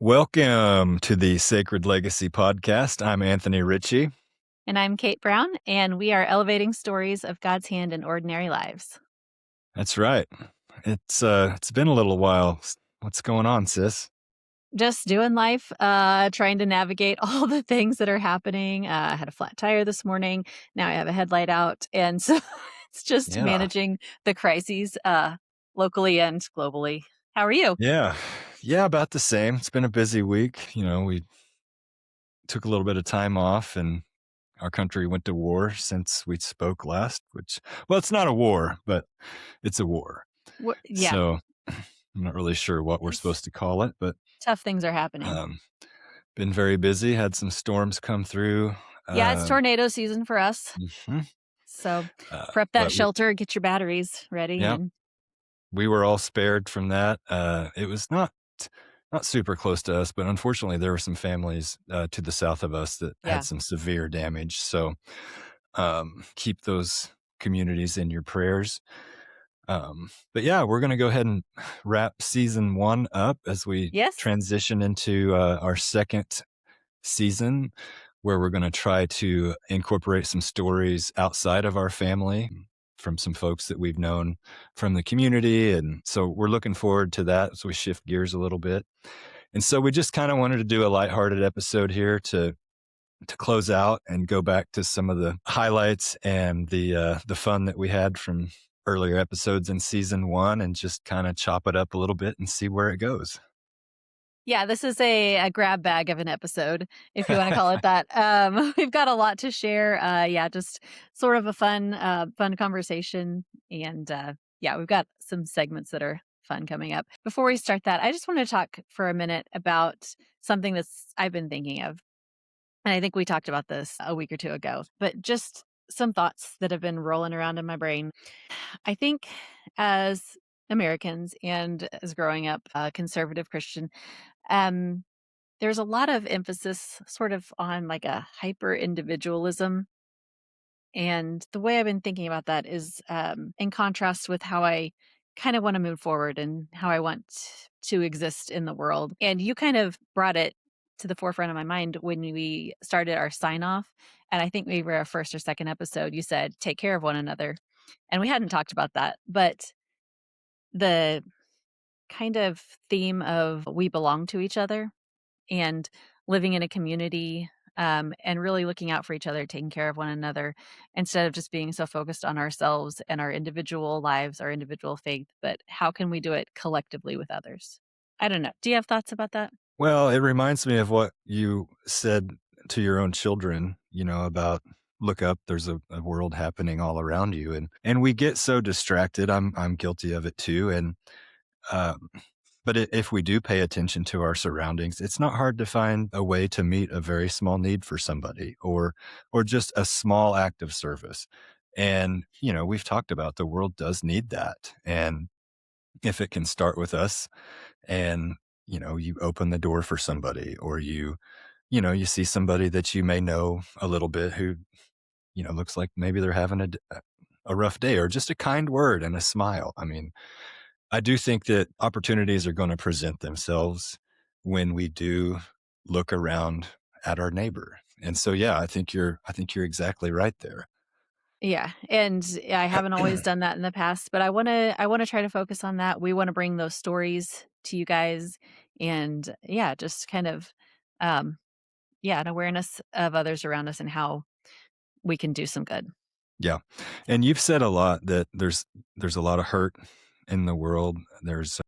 Welcome to the Sacred Legacy podcast. I'm Anthony Ritchie. And I'm Kate Brown, and we are elevating stories of God's hand in ordinary lives. That's right. It's been a little while. What's going on, sis? Just doing life, trying to navigate all the things that are happening. I had a flat tire this morning. Now I have a headlight out. And so it's just Yeah. managing the crises locally and globally. How are you? Yeah. Yeah, about the same. It's been a busy week. We took a little bit of time off and our country went to war since we spoke last, well, it's not a war, but it's a war. Yeah, So I'm not really sure what we're it's supposed to call it, but tough things are happening. um, been very busy, had some storms come through. Yeah, it's Uh, tornado season for us. mhm. So prep that But shelter, get your batteries ready. yeah, And we were all spared from that. It was not super close to us, but unfortunately, there were some families to the south of us that had yeah. some severe damage. So keep those communities in your prayers. But yeah, we're going to go ahead and wrap season one up as we Yes. transition into our second season, where we're going to try to incorporate some stories outside of our family from some folks that we've known from the community. And so we're looking forward to that as we shift gears a little bit. And so we just kind of wanted to do a lighthearted episode here to close out and go back to some of the highlights and the fun that we had from earlier episodes in season one, and just kind of chop it up a little bit and see where it goes. Yeah, this is a grab bag of an episode, if you wanna call it that. We've got a lot to share. Yeah, just sort of a fun conversation, and, yeah, we've got some segments that are fun coming up. Before we start that, I just wanna talk for a minute about something I've been thinking of, and I think we talked about this a week or 2 ago, but just some thoughts that have been rolling around in my brain. I think as Americans and as growing up a conservative Christian, um, there's a lot of emphasis sort of on like a hyper individualism. And the way I've been thinking about that is in contrast with how I kind of want to move forward and how I want to exist in the world. And you kind of brought it to the forefront of my mind when we started our sign off. And I think we were our first or second episode. You said, take care of one another. And we hadn't talked about that. But the kind of theme of we belong to each other and living in a community, and really looking out for each other, taking care of one another instead of just being so focused on ourselves and our individual lives, our individual faith, but how can we do it collectively with others? I don't know. Do you have thoughts about that? Well, it reminds me of what you said to your own children, about look up, there's a world happening all around you. And we get so distracted. I'm guilty of it too. And um, but if we do pay attention to our surroundings, it's not hard to find a way to meet a very small need for somebody, or just a small act of service. And we've talked about the world does need that. And if it can start with us, and you open the door for somebody, or you see somebody that you may know a little bit who looks like maybe they're having a rough day, or just a kind word and a smile. I mean, I do think that opportunities are going to present themselves when we do look around at our neighbor. And so yeah, I think you're exactly right there. Yeah, and I haven't always done that in the past, but I wanna try to focus on that. We wanna bring those stories to you guys and, yeah, just kind of, um, yeah, an awareness of others around us and how we can do some good. Yeah. And you've said a lot that there's a lot of hurt in the world. There's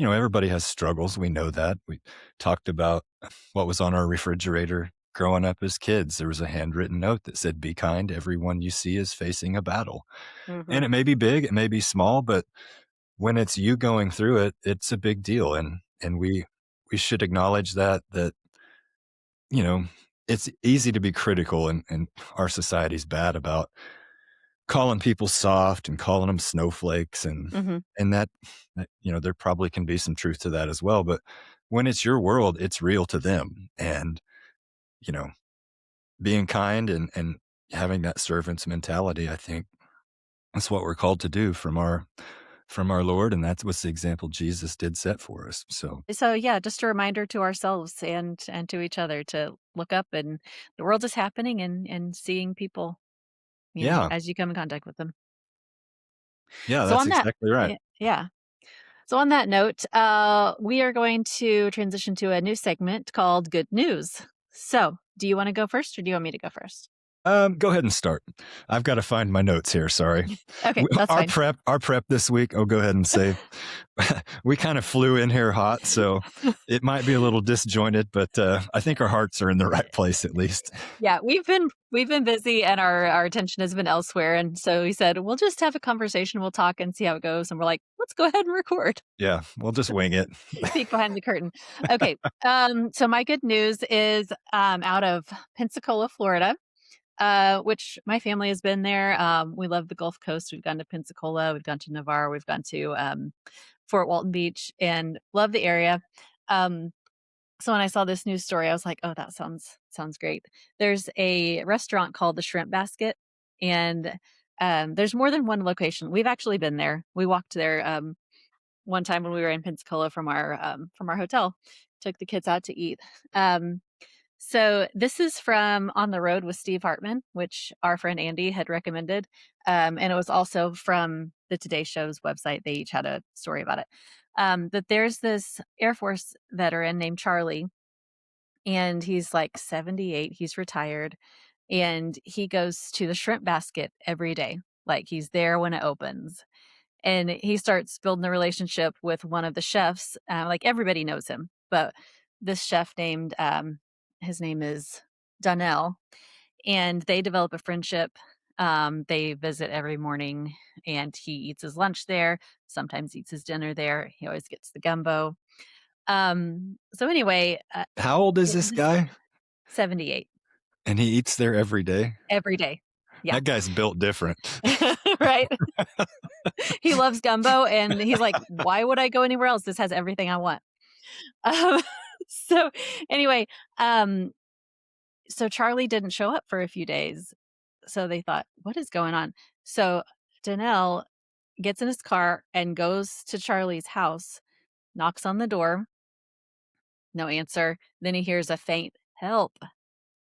everybody has struggles. We know that. We talked about what was on our refrigerator growing up as kids. There was a handwritten note that said, "Be kind. Everyone you see is facing a battle." And Mhm. it may be big, it may be small, but when it's you going through it, it's a big deal. And we should acknowledge that, you know, it's easy to be critical, and our society's bad about calling people soft and calling them snowflakes, Mhm. and that there probably can be some truth to that as well. But when it's your world, it's real to them. And you know being kind and having that servant's mentality, I think that's what we're called to do from our from our Lord, and that was the example Jesus did set for us. So, So yeah, just a reminder to ourselves and to each other to look up, and the world is happening, and seeing people, yeah, as you come in contact with them. yeah, So that's on that, exactly right. yeah. So on that note, we are going to transition to a new segment called Good News. So, do you want to go first, or do you want me to go first? Go ahead and start. I've got to find my notes here. Sorry. Okay, that's Our fine. prep this week. I'll go ahead and say we kind of flew in here hot, so it might be a little disjointed, but I think our hearts are in the right place at least. Yeah, we've been busy, and our attention has been elsewhere, and so we said we'll just have a conversation, we'll talk and see how it goes, and we're like, let's go ahead and record. Yeah, we'll just wing it. Peek behind the curtain. Okay, so my good news is out of Pensacola, Florida, which my family has been there. We love the Gulf Coast. We've gone to Pensacola, we've gone to Navarre, we've gone to Fort Walton Beach, and love the area. Um, so when I saw this news story, I was like, "Oh, that sounds great." There's a restaurant called the Shrimp Basket, and there's more than one location. We've actually been there. We walked there one time when we were in Pensacola from our hotel. Took the kids out to eat. Um, so this is from On the Road with Steve Hartman, which our friend Andy had recommended, and it was also from the Today Show's website. They each had a story about it. That there's this Air Force veteran named Charlie, and he's like 78. He's retired, and he goes to the Shrimp Basket every day. Like he's there when it opens, and he starts building a relationship with one of the chefs. Like everybody knows him, but this chef named his name is Donnell, and they develop a friendship. They visit every morning, and he eats his lunch there. Sometimes eats his dinner there. He always gets the gumbo. So anyway, How old is this this guy? 78 And he eats there every day? every day. Yeah, That guy's built different. right. He loves gumbo, and he's like, "Why would I go anywhere else? This has everything I want." Um, so anyway, um, so Charlie didn't show up for a few days. So they thought, "What is going on?" So Danelle gets in his car and goes to Charlie's house, knocks on the door, no answer. Then he hears a faint help,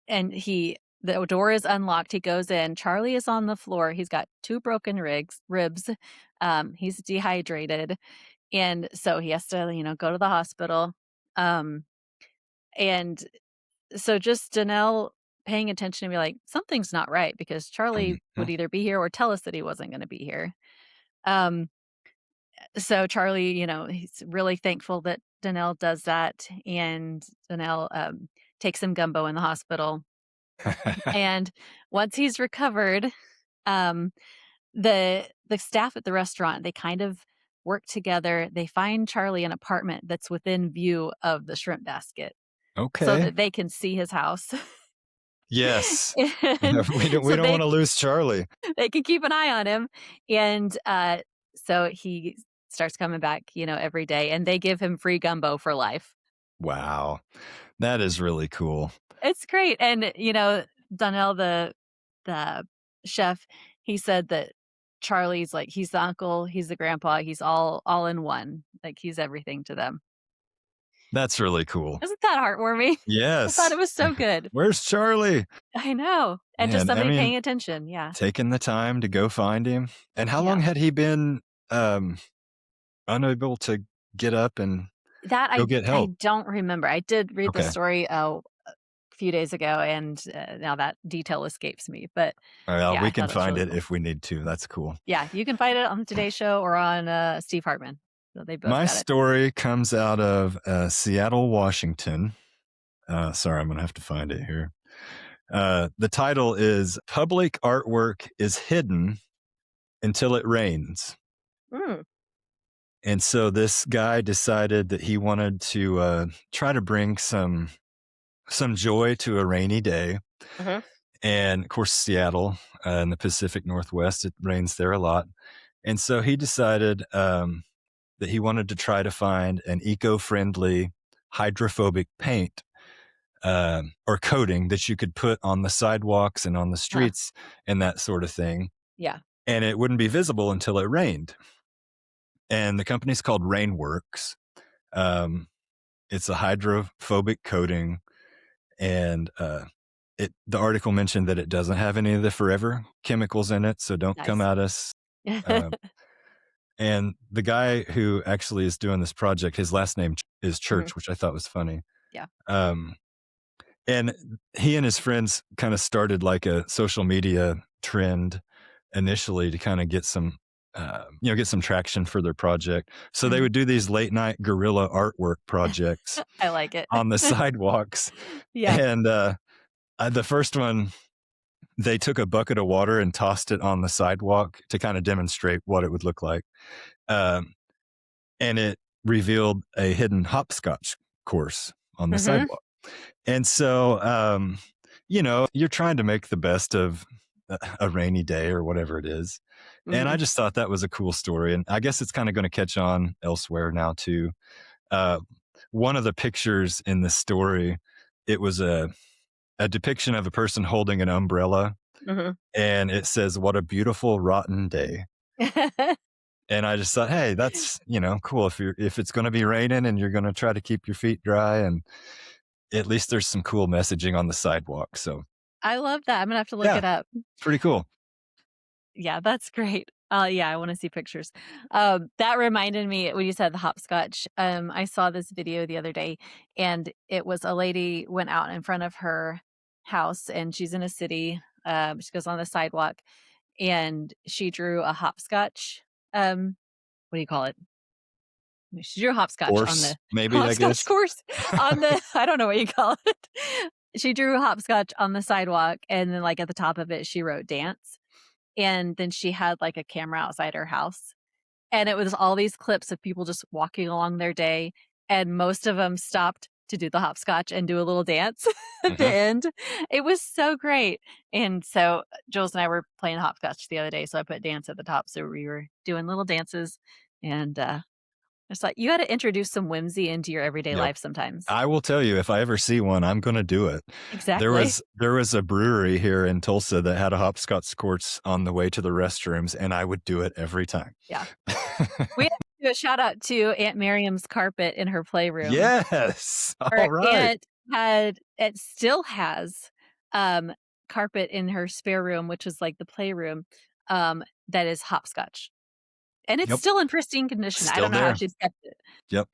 and the door is unlocked. He goes in. Charlie is on the floor. He's got two broken ribs. He's dehydrated, and so he has to, go to the hospital. Um, and so just Danelle paying attention and be like, something's not right, because Charlie would Mhm. either be here or tell us that he wasn't going to be here. Um, so Charlie, he's really thankful that Danelle does that, and Danelle takes him gumbo in the hospital. And once he's recovered, um, the staff at the restaurant, they kind of work together. They find Charlie an apartment that's within view of the Shrimp Basket, so Okay. that they can see his house. Yes. And We so don't wanna lose Charlie. they can keep an eye on him, and, so he starts coming back, every day, and they give him free gumbo for life. Wow. That is really cool. It's great, and, Donnell, the chef, he said that Charlie's like, he's the uncle, he's the grandpa, he's all in one, like, he's everything to them. That's really cool. Isn't that heartwarming? I thought Yes. it was so good. Where's Charlie? I know, and just Man, I somebody mean, paying attention, yeah. taking the time to go find him. And how long Yeah. had he been, um, unable to get up and That go I get I help? don't remember. I did read the Okay. story, a few days ago, and, now that detail escapes me, but, Well, yeah, we I can thought it was find really it cool. if we need to. That's cool. Yeah, you can find it on the Today Show or on, Steve Hartman. So they both My got it. story comes out of, Seattle, Washington. Sorry, I'm gonna have to find it here. The title is "Public Artwork is Hidden Until It Rains." Mm, And so this guy decided that he wanted to try to bring some joy to a rainy day. mhm, And of course, Seattle in the Pacific Northwest, it rains there a lot. And so he decided that he wanted to try to find an eco-friendly hydrophobic paint or coating that you could put on the sidewalks and on the huh, streets and that sort of thing. yeah, And it wouldn't be visible until it rained. and the company's called Rainworks. Um, it's a hydrophobic coating, and the article mentioned that it doesn't have any of the forever chemicals in it, so don't come Nice. at us. Um, and the guy who actually is doing this project, his last name is Mhm. Church, which I thought was funny. Yeah. Um, and he and his friends kind of started like a social media trend initially to kind of get some, get some traction for their project. So they Mhm. would do these late night guerrilla artwork projects I like it. on the sidewalks. Yeah. And the first one, they took a bucket of water and tossed it on the sidewalk to kind of demonstrate what it would look like. Um, and it revealed a hidden hopscotch course on the Mhm. sidewalk. And so, you're trying to make the best of a rainy day or whatever it is. And I Mhm. just thought that was a cool story. And I guess it's kind of going to catch on elsewhere now, too. Uh, One of the pictures in the story, it was a depiction of a person holding an umbrella, Mhm. and it says, "What a beautiful rotten day." And I just thought, hey, that's, cool. If it's going to be raining and you're going to try to keep your feet dry, and at least there's some cool messaging on the sidewalk. So I love that. I'm gonna have to look yeah, it up. pretty cool. Yeah, that's great. Yeah, I wanna see pictures. That reminded me when you said the hopscotch, I saw this video the other day, and it was a lady went out in front of her house, and she's in a city, she goes on the sidewalk, and she drew a hopscotch, what do you call it? She drew hopscotch on Course, the maybe, I hopscotch guess. course on the I don't know what you call it. She drew hopscotch on the sidewalk, and then, like, at the top of it, she wrote "dance." And then she had, like, a camera outside her house, and it was all these clips of people just walking along their day, and most of them stopped to do the hopscotch and do a little dance at the Hmm. end. It was so great, and so, Jules and I were playing hopscotch the other day, so I put dance at the top, so we were doing little dances, and, it's like, you gotta introduce some whimsy into your everyday Yep. life sometimes. I will tell you, if I ever see one, I'm gonna do it. There Exactly. was there was a brewery here in Tulsa that had a hopscotch course on the way to the restrooms, and I would do it every time. Yeah. We have to do a shout out to Aunt Miriam's carpet in her playroom. Yes. Her Alright. aunt had it still has, um, carpet in her spare room, which is like the playroom, that is hopscotch, and it's Yep. still in pristine condition. I Still don't know how there. she's kept it. Yep.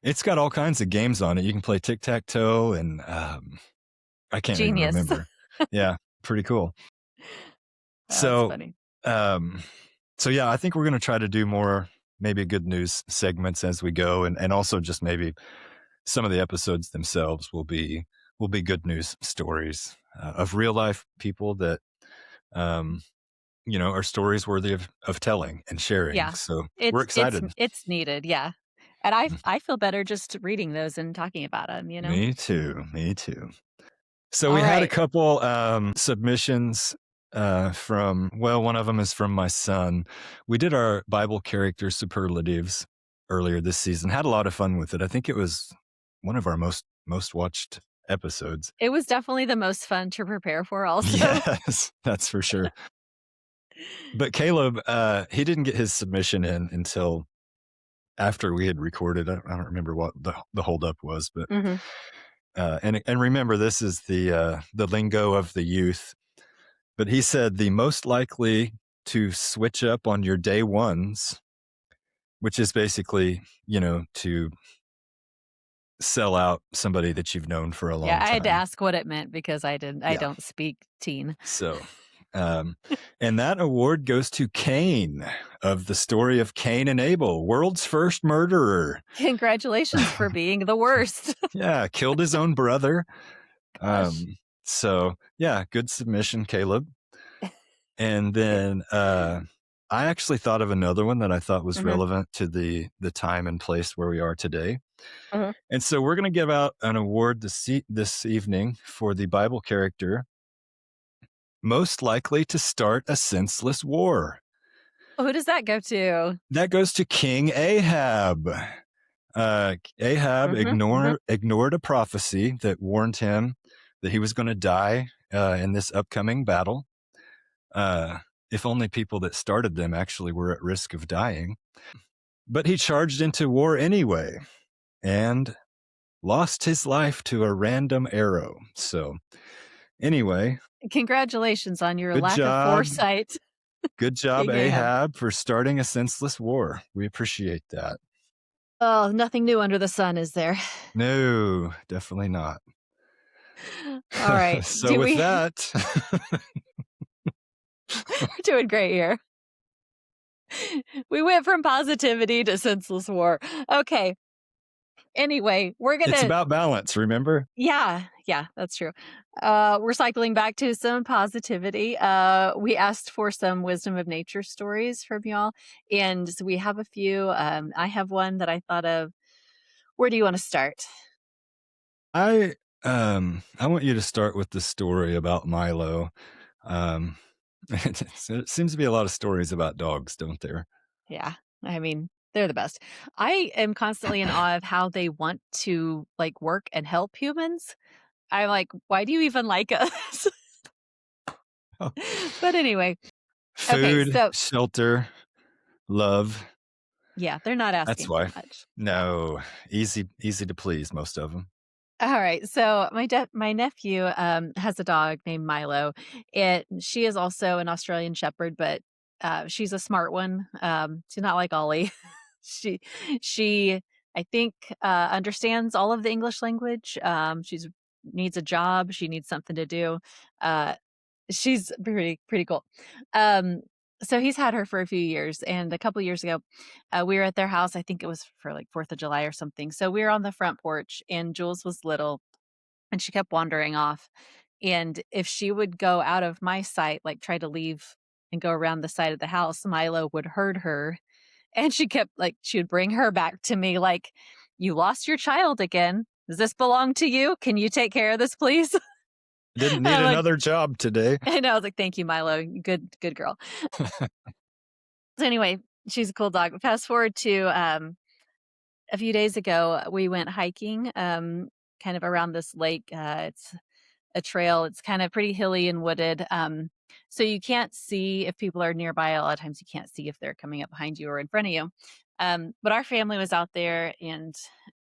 It's got all kinds of games on it. You can play tic-tac-toe and, I can't even Genius. remember. Yeah, pretty cool. That's So, funny. um, yeah, I think we're gonna try to do more maybe good news segments as we go, and also just maybe some of the episodes themselves will be good news stories, of real life people that, um, are stories worthy of telling and sharing. Yeah. So, we're It's excited. it's needed, yeah, and Mm, I feel better just reading those and talking about them. You know? me too, me too. So we had a Alright. couple, submissions, one of them is from my son. We did our Bible character superlatives earlier this season, had a lot of fun with it. I think it was one of our most watched episodes. It was definitely the most fun to prepare for also. Yes, that's for sure. But Caleb, he didn't get his submission in until after we had recorded. I don't remember what the holdup was, but, Mhm. and remember, this is the lingo of the youth. But he said the most likely to switch up on your day ones, which is basically, to sell out somebody that you've known for a Yeah, long I had to time. ask what it meant because I Yeah. don't speak teen. So, and that award goes to Cain of the story of Cain and Abel, world's first murderer. Congratulations for being the worst. Yeah, killed his own brother. Gosh. So yeah, good submission, Caleb. And Yeah. then I actually thought of another one that I thought was Mhm, relevant to the time and place where we are today. mhm. And so we're going to give out an award this evening for the Bible character most likely to start a senseless war. Who does that go to? That goes to King Ahab. Ahab Mhm, mhm. ignored a prophecy that warned him that he was going to die in this upcoming battle. Uh, if only people that started them actually were at risk of dying. but he charged into war anyway and lost his life to a random arrow. So, anyway, Congratulations on your good lack of job. foresight, Good job, King Ahab. Ahab, for starting a senseless war. We appreciate that. Oh, nothing new under the sun, is there? No, definitely not. All right. So, with that, We're doing great here. We went from positivity to senseless war. Okay. Anyway, we're it's gonna about balance, remember? yeah, yeah, that's true. We're cycling back to some positivity. We asked for some wisdom of nature stories from y'all, and so we have a few. I have one that I thought of. Where do you want to start? I I want you to start with the story about Milo. Um, it seems to be a lot of stories about dogs, don't there? Yeah, I mean, they're the best. I am constantly in awe of how they want to like work and help humans. I'm like, why do you even like us? But anyway, okay, Food, so shelter, love. yeah, they're not That's asking for why. much. Yeah. No, easy to please, most of them. All right. So my nephew has a dog named Milo. She is also an Australian Shepherd, but she's a smart one. She's not like Ollie. she she I think understands all of the English language. She's needs a job. She needs something to do. Uh, she's pretty cool. Um, so he's had her for a few years, and a couple years ago, we were at their house. I think it was for like 4th of July or something. So we were on the front porch, and Jules was little, and she kept wandering off. And if she would go out of my sight, like try to leave and go around the side of the house, Milo would herd her. And she kept like she would bring her back to me, like, "You lost your child again. Does this belong to you? Can you take care of this, please?" Didn't need I'm like, another job today. I know. I was like, "Thank you, Milo. Good girl." So anyway, she's a cool dog. Fast forward to a few days ago, we went hiking, kind of around this lake. It's a trail. It's kind of pretty hilly and wooded. So you can't see if people are nearby. A lot of times you can't see if they're coming up behind you or in front of you. But our family was out there, and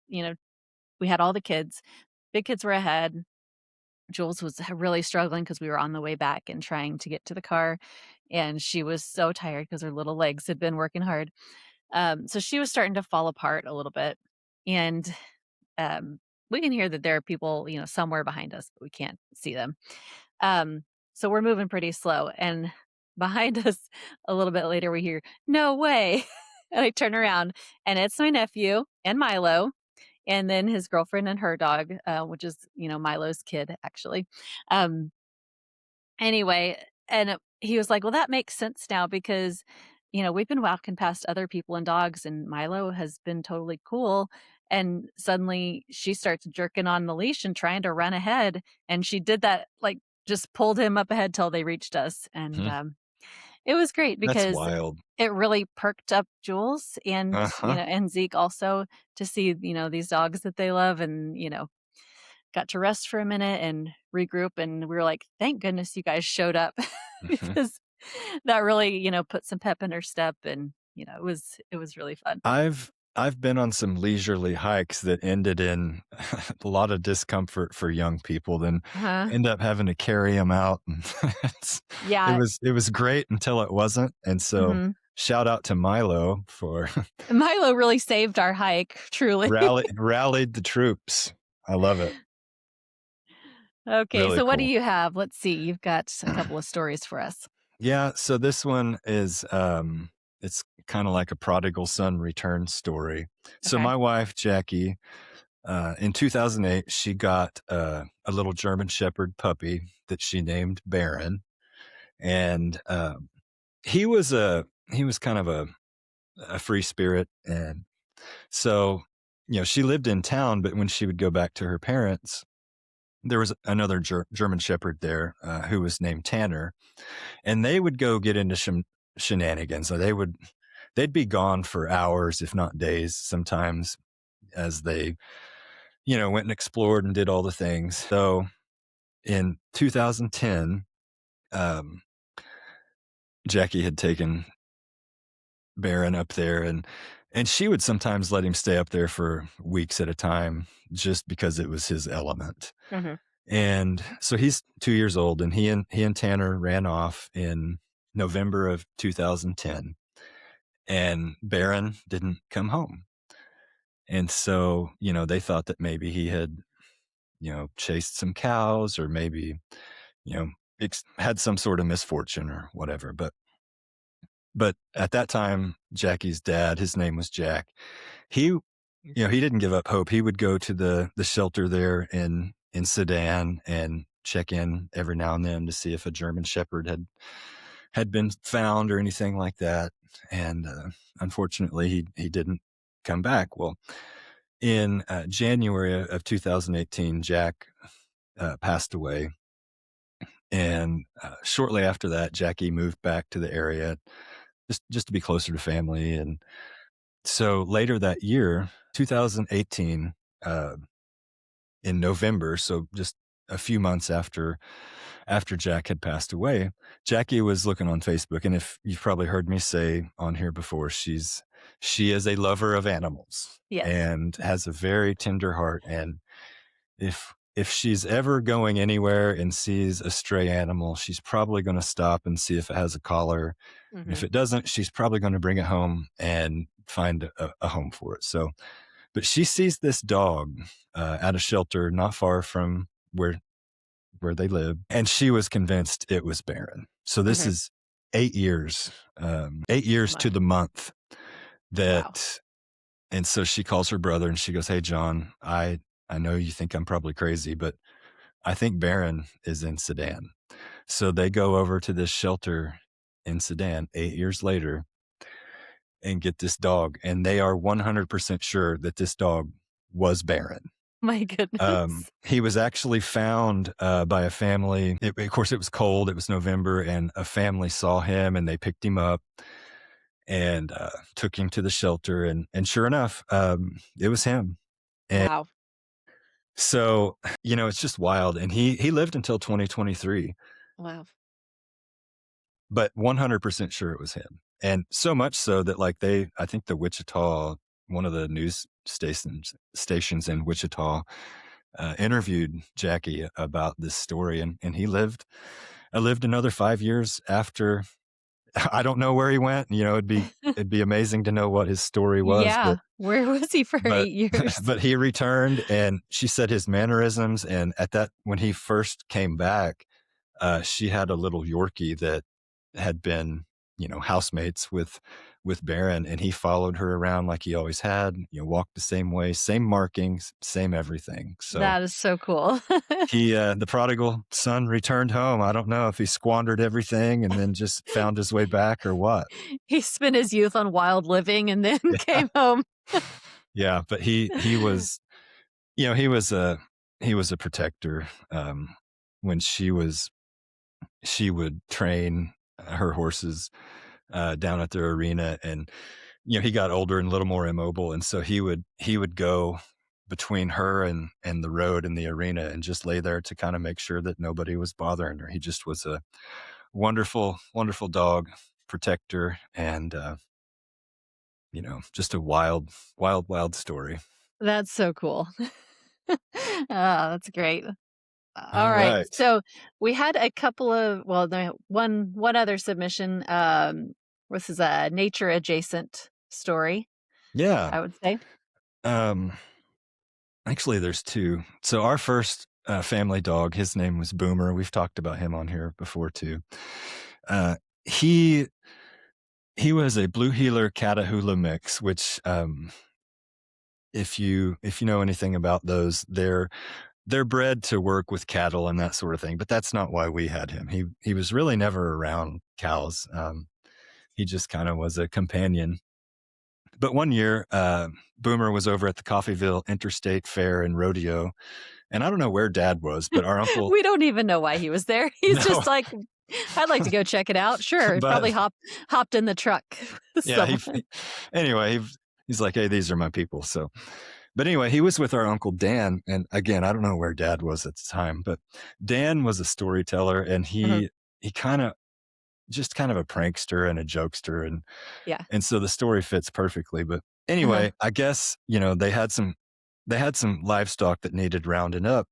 you know, we had all the kids. Big kids were ahead. Jules was really struggling because we were on the way back and trying to get to the car, and she was so tired because her little legs had been working hard. So she was starting to fall apart a little bit, and we can hear that there are people, somewhere behind us, but we can't see them. Um, so we're moving pretty slow, and behind us a little bit later, we hear, "No way!" And I turn around, and it's my nephew and Milo, and then his girlfriend and her dog, which is, Milo's kid, actually. Um, Anyway, and he was like, "Well, that makes sense now because, we've been walking past other people and dogs, and Milo has been totally cool, and suddenly she starts jerking on the leash and trying to run ahead, and she did that, like, just pulled him up ahead till they reached us, and, Hmm, it was great that's because wild. it really perked up Jules and, Uh-huh. and Zeke also to see, these dogs that they love and, got to rest for a minute and regroup, and we were like, "Thank goodness you guys showed up," Mhm. because that really, put some pep in her step, and, it was really fun. I've been on some leisurely hikes that ended in a lot of discomfort for young people, then Uh-huh. end up having to carry them out, and it's Yeah. it was great until it wasn't, and so Mhm. shout out to Milo for Milo really saved our hike, truly. rallied the troops. I love it. Okay, Really so what do cool. you have? Let's see, you've got a couple of stories for us. Yeah, so this one is, it's kinda like a prodigal son return story. So Okay. my wife, Jackie, in 2008, she got, a little German Shepherd puppy that she named Baron, and, he was kind of a free spirit, and so, she lived in town, but when she would go back to her parents, there was another German Shepherd there, who was named Tanner, and they would go get into shenanigans. So they'd be gone for hours, if not days, sometimes as they, went and explored and did all the things. So in 2010, um, Jackie had taken Baron up there, and and she would sometimes let him stay up there for weeks at a time just because it was his element. Mhm. And so he's 2 years old, and he and Tanner ran off in November of 2010, and Barron didn't come home. And so, they thought that maybe he had, chased some cows, or maybe, you know, had some sort of misfortune or whatever. But at that time, Jackie's dad, his name was Jack. He didn't give up hope. He would go to the shelter there in Sedan and check in every now and then to see if a German Shepherd had been found or anything like that. And unfortunately, he didn't come back. Well, in January of 2018, Jack passed away, and shortly after that, Jackie moved back to the area just to be closer to family. And so later that year, 2018, uh, in November, so just a few months after Jack had passed away, Jackie was looking on Facebook, and if you've probably heard me say on here before, she is a lover of animals Yes. and has a very tender heart. And if she's ever going anywhere and sees a stray animal, she's probably going to stop and see if it has a collar. And if Mhm. it doesn't, she's probably going to bring it home and find a home for it. So, but she sees this dog at a shelter not far from where they live, and she was convinced it was Barron. So this Mhm. is 8 years, 8 years Wow. to the month Wow. that. And so she calls her brother and she goes, "Hey, John, I know you think I'm probably crazy, but I think Barron is in Sedan." So they go over to this shelter in Sedan 8 years later and get this dog. And they are 100% sure that this dog was Barron. My goodness. He was actually found by a family. Of course, it was cold. It was November, and a family saw him and they picked him up and took him to the shelter. And sure enough, it was him. And Wow. so, it's just wild. And he lived until 2023, Wow. but 100% sure it was him. And so much so that, like, I think the Wichita, one of the news stations in Wichita, interviewed Jackie about this story, and I lived another 5 years after. I don't know where he went. It'd be amazing to know what his story was, Yeah. Where was he for but 8 years? but he returned, and she said his mannerisms, and when he first came back, she had a little Yorkie that had been, housemates with Barron, and he followed her around like he always had, walked the same way, same markings, same everything. So That is so cool. the prodigal son returned home. I don't know if he squandered everything and then just found his way back or what. He spent his youth on wild living and then Yeah. came home. Yeah, but he was, you know, he was a protector. When she would train her horses down at their arena, and he got older and a little more immobile, and so he would go between her and the road and the arena and just lay there to kind of make sure that nobody was bothering her. He just was a wonderful, wonderful dog protector, and just a wild, wild, wild story. That's so cool. Ah, that's great. All All right. right. So we had a couple of well, no, one other submission. This is a nature adjacent story, Yeah. I would say. Um, Actually, there's two. So our first family dog, his name was Boomer. We've talked about him on here before too. Uh, he he was a blue heeler Catahoula mix, which if you know anything about those, they're bred to work with cattle and that sort of thing. But that's not why we had him. He was really never around cows. He just kind of was a companion. But one year, Boomer was over at the Coffeyville Interstate Fair and Rodeo, and I don't know where Dad was, but our uncle. We don't even know why he was there. He's No, just like, I'd like to go check it out. Sure. He but probably hopped in the truck yeah, somewhere. anyway, he's like, "Hey, these are my people." So, but anyway, he was with our uncle Dan, and again, I don't know where Dad was at the time, but Dan was a storyteller, and Mhm. he kind of a prankster and a jokester, and Yeah. and so the story fits perfectly. But Uh-huh. Anyway, I guess, they had some livestock that needed rounding up,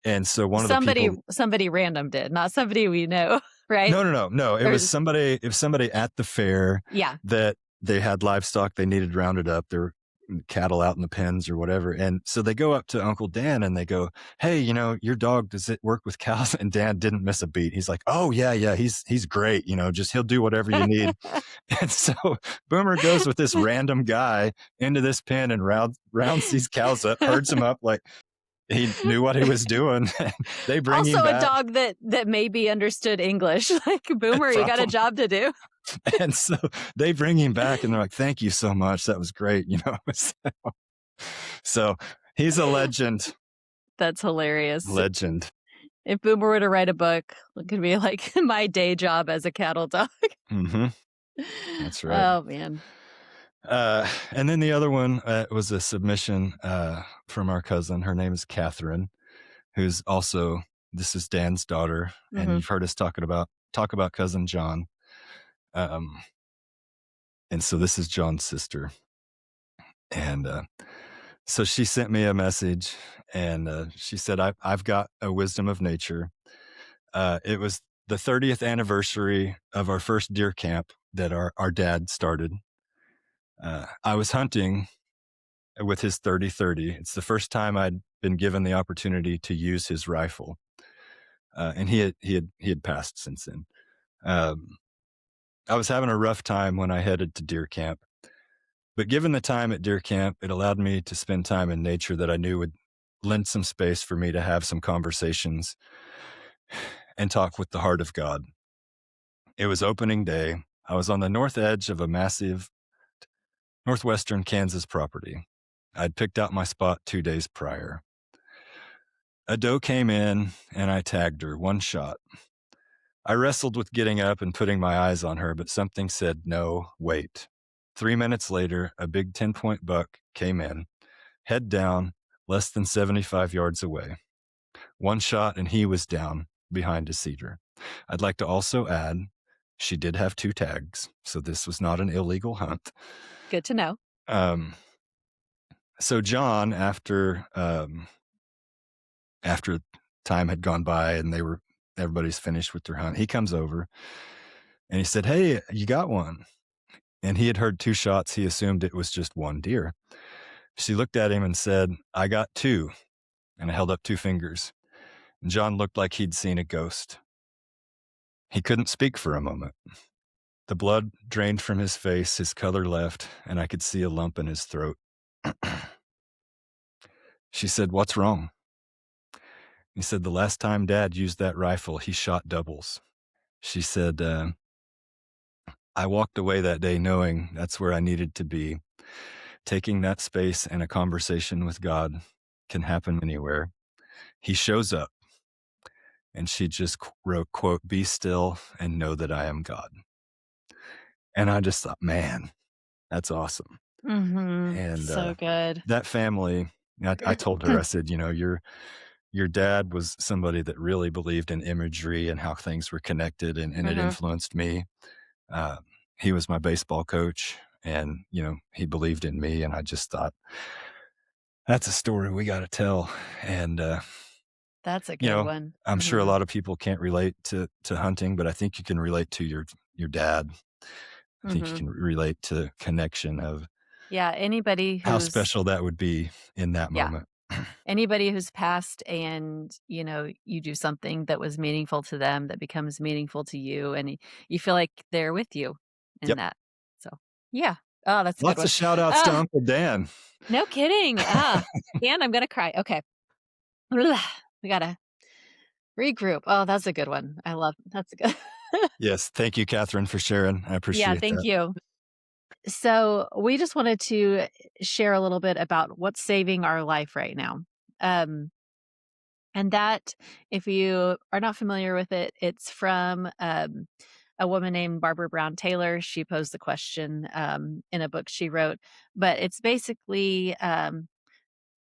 and so one of the Somebody people. somebody random did, not somebody we know, right? No, no, no, no, Or it was somebody at the fair yeah. that they had livestock they needed rounded up. There were cattle out in the pens or whatever, and so they go up to Uncle Dan and they go, "Hey, your dog, does it work with cows?" And Dan didn't miss a beat. He's like, "Oh, yeah, yeah, he's great, just he'll do whatever you need." And so Boomer goes with this random guy into this pen and rounds these cows up, herds them up like he knew what he was doing. And they bring him Also a back. dog that maybe understood English, like, "Boomer, you got a Problem. job to do." And so they bring him back and they're like, "Thank you so much. That was great." So he's a legend, That's hilarious. legend. If Boomer were to write a book, it could be like my day job as a cattle dog. Hmm. That's right. Oh, man. And then the other one was a submission from our cousin. Her name is Catherine, who's also this is Dan's daughter, and Mhm. you've heard us talk about cousin John. Um, and so this is John's sister, and so she sent me a message, and she said, I've got a wisdom of nature. It was the 30th anniversary of our first deer camp that our dad started. I was hunting with his 30-30. It's the first time I'd been given the opportunity to use his rifle, and he had passed since then. Um, I was having a rough time when I headed to deer camp, but given the time at deer camp, it allowed me to spend time in nature that I knew would lend some space for me to have some conversations and talk with the heart of God. It was opening day. I was on the north edge of a massive northwestern Kansas property. I'd picked out my spot 2 days prior. A doe came in and I tagged her, one shot. I wrestled with getting up and putting my eyes on her, but something said, no, wait. 3 minutes later, a big 10-point buck came in, head down, less than 75 yards away. One shot and he was down behind a cedar. I'd like to also add, she did have 2 tags, so this was not an illegal hunt. Good to know. Um, so John, after time had gone by and everybody's finished with their hunt, he comes over and he said, "Hey, you got one." And he had heard 2 shots. He assumed it was just one deer. She looked at him and said, "I got 2." And I held up 2 fingers. And John looked like he'd seen a ghost. He couldn't speak for a moment. The blood drained from his face, his color left, and I could see a lump in his throat. She said, "What's wrong?" He said, "The last time Dad used that rifle, he shot doubles." She said, "I walked away that day knowing that's where I needed to be. Taking that space and a conversation with God can happen anywhere. He shows up." And she just wrote, quote, "Be still and know that I am God." And I just thought, man, that's awesome. Mhm. And So good. that family, I told her, I said, your dad was somebody that really believed in imagery and how things were connected, and it Mhm. influenced me. Uh, he was my baseball coach, and he believed in me, and I just thought that's a story we got to tell. And That's a you good know, one. I'm sure a Mhm. lot of people can't relate to hunting, but I think you can relate to your dad. I think you Mhm. can relate to connection of Yeah, anybody how who's special that would be in that yeah, moment. anybody who's passed and, you do something that was meaningful to them that becomes meaningful to you, and you feel like they're with you in Yep. that. So, yeah. Oh, that's a good Lots one. of shout outs to Ah, Uncle Dan. no kidding. And I'm gonna cry. Okay. We gotta regroup. Oh, that's a good one. That's a good Yes, thank you, Catherine, for sharing. I Yeah, appreciate thank that. you. So, we just wanted to share a little bit about what's saving our life right now. Um, and that, if you are not familiar with it, it's from a woman named Barbara Brown Taylor. She posed the question in a book she wrote, but it's basically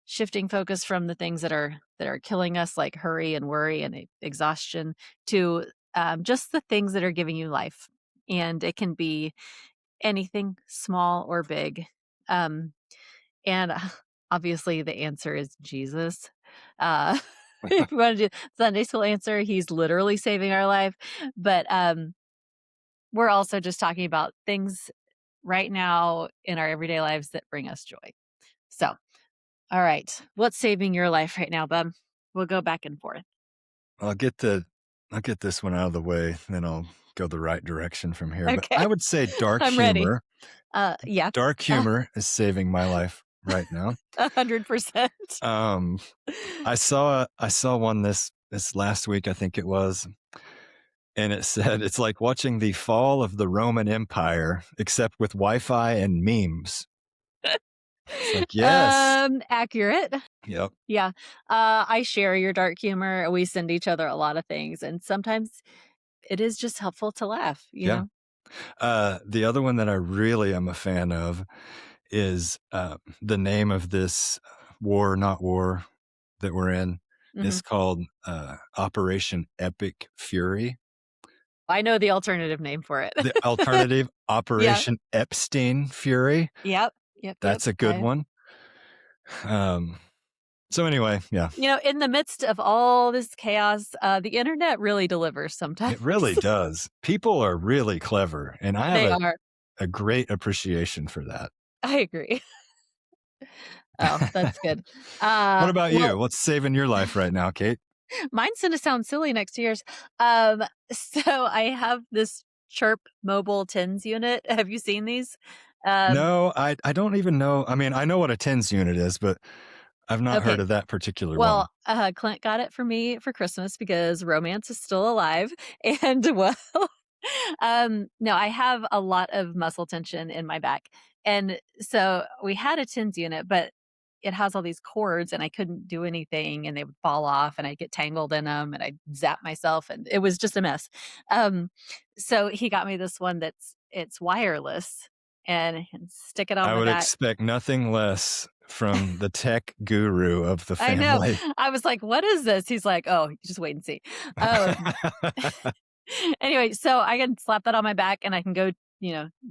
shifting focus from the things that are killing us, like hurry and worry and exhaustion, to just the things that are giving you life. And it can be anything small or big. And obviously the answer is Jesus. If you wanna do Sunday school answer, he's literally saving our life. But, we're also just talking about things right now in our everyday lives that bring us joy. So, all right, what's saving your life right now, bub? We'll go back and forth. I'll get the I'll get this one out of the way, then I'll go the right direction from here, but Okay, I would say dark I'm ready. humor. Yeah, Dark uh, humor is saving my life right now. 100%. Um, I saw one this last week, I think it was, and it said, "It's like watching the fall of the Roman Empire, except with Wi-Fi and memes." It's like, yes. Accurate. Yep. Yeah, I share your dark humor. We send each other a lot of things, and sometimes it is just helpful to laugh, you Yeah. know? The other one that I really am a fan of is, the name of this war, not war, that we're in Mhm. is called, Operation Epic Fury. I know the alternative name for it. The alternative, Yeah. Operation Epstein Fury. Yep. Yep, yep. That's a good one. Um, so anyway, yeah, In the midst of all this chaos, the internet really delivers sometimes. it really does. People are really clever, and I have They are. a great appreciation for that. I agree. Oh, that's good. What about Well, you? What's saving your life right now, Kate? mine's gonna sound silly next to yours. So I have this Chirp mobile tins unit. Have you seen these? Um, No, I don't even know. I mean, I know what a TENS unit is, but I've not heard okay. of that particular Well, one. Clint got it for me for Christmas because romance is still alive. And well, no, I have a lot of muscle tension in my back. And so we had a TENS unit, but it has all these cords and I couldn't do anything and they would fall off and I'd get tangled in them and I'd zap myself and it was just a mess. Um, so he got me this one it's wireless and I can stick it on I my would back. expect nothing less from the tech guru of the I know. family. I was like, "What is this?" He's like, "Oh, you just wait and see." Um, anyway, so I can slap that on my back and I can go,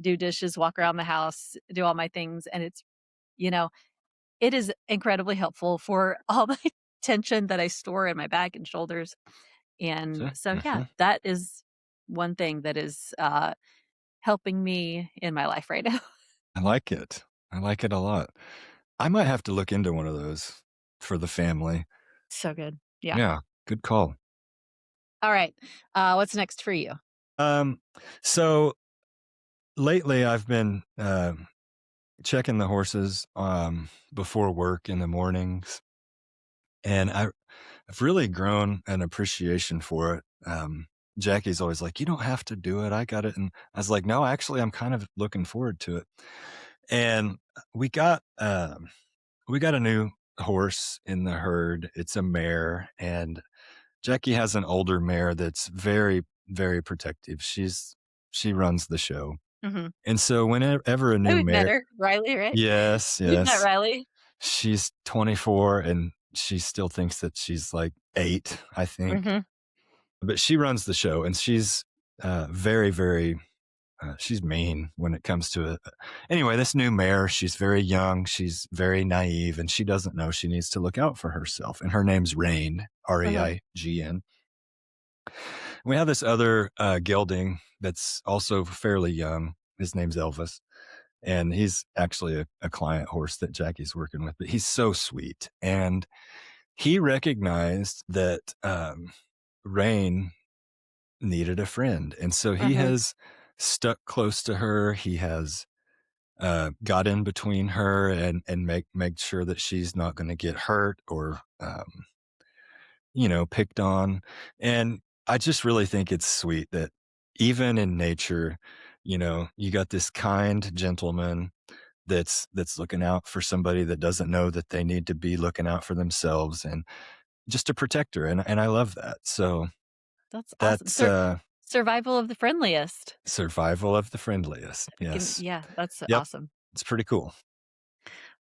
do dishes, walk around the house, do all my things, and you know, it is incredibly helpful for all my tension that I store in my back and shoulders. And so, yeah, Mhm. that is one thing that is, helping me in my life right now. I like it. I like it a lot. I might have to look into one of those for the family. So good. Yeah. Yeah, good call. All right. What's next for you? Um, so lately I've been checking the horses before work in the mornings, and I've really grown an appreciation for it. Jackie's always like, "You don't have to do it. I got it." And I was like, "No, actually, I'm kind of looking forward to it." And we got we got a new horse in the herd. It's a mare, and Jackie has an older mare that's very, very protective. She runs the show, Mhm. and so whenever a Oh, new we've met mare, her, Riley, right? yes, We've met yes, Riley. she's 24 and she still thinks that she's like 8, I think. Mhm. But she runs the show and she's very, very, she's mean when it comes to it. Anyway, this new mayor, she's very young. She's very naive and she doesn't know she needs to look out for herself. And her name's Rain, Uh-huh. Reign. We have this other gelding that's also fairly young. His name's Elvis. And he's actually a client horse that Jackie's working with, but he's so sweet. And he recognized that Rain needed a friend. And so he Uh-huh. has stuck close to her. He has got in between her and make sure that she's not going to get hurt or picked on. And I just really think it's sweet that even in nature, you got this kind gentleman that's looking out for somebody that doesn't know that they need to be looking out for themselves and just a protector. And I love that. So That's awesome. that's Survival of the friendliest. survival of the friendliest. Yes. Yeah, that's Yep. awesome. It's pretty cool.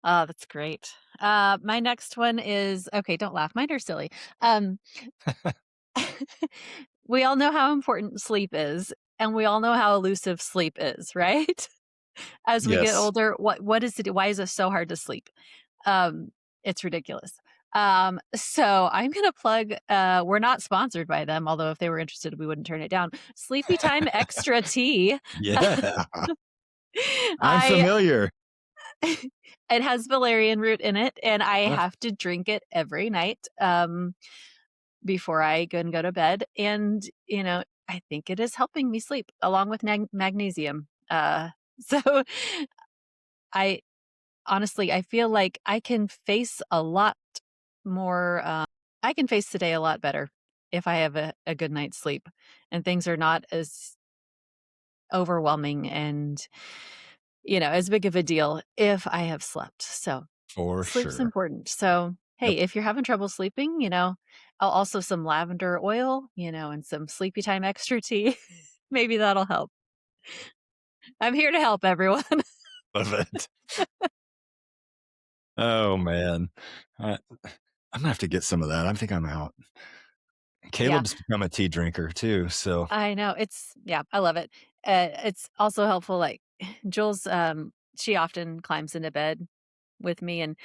Oh, that's great. My next one is okay, don't laugh. Mine are silly. Um, we all know how important sleep is, and we all know how elusive sleep is, right? as we get Yes, older, what is it? Why is it so hard to sleep? Um, it's ridiculous. So I'm gonna plug, we're not sponsored by them, although if they were interested, we wouldn't turn it down. Sleepy Time Extra Tea. yeah, I'm I familiar. it has valerian root in it, and I Uh, have to drink it every night, before I go to bed, and, I think it is helping me sleep along with magnesium. So I honestly, I feel like I can face a lot more, I can face the day a lot better if I have a good night's sleep and things are not as overwhelming and, as big of a deal if I have slept. So for sleep's sure. important. So, hey, Yep, if you're having trouble sleeping, also some lavender oil, and some sleepy time extra tea. Maybe that'll help. I'm here to help everyone. love it. Oh, man. I I'm gonna have to get some of that. I think I'm out. Yeah, Caleb's become a tea drinker too, so I know. Yeah, I love it. It's also helpful. Like Jules, she often climbs into bed with me, and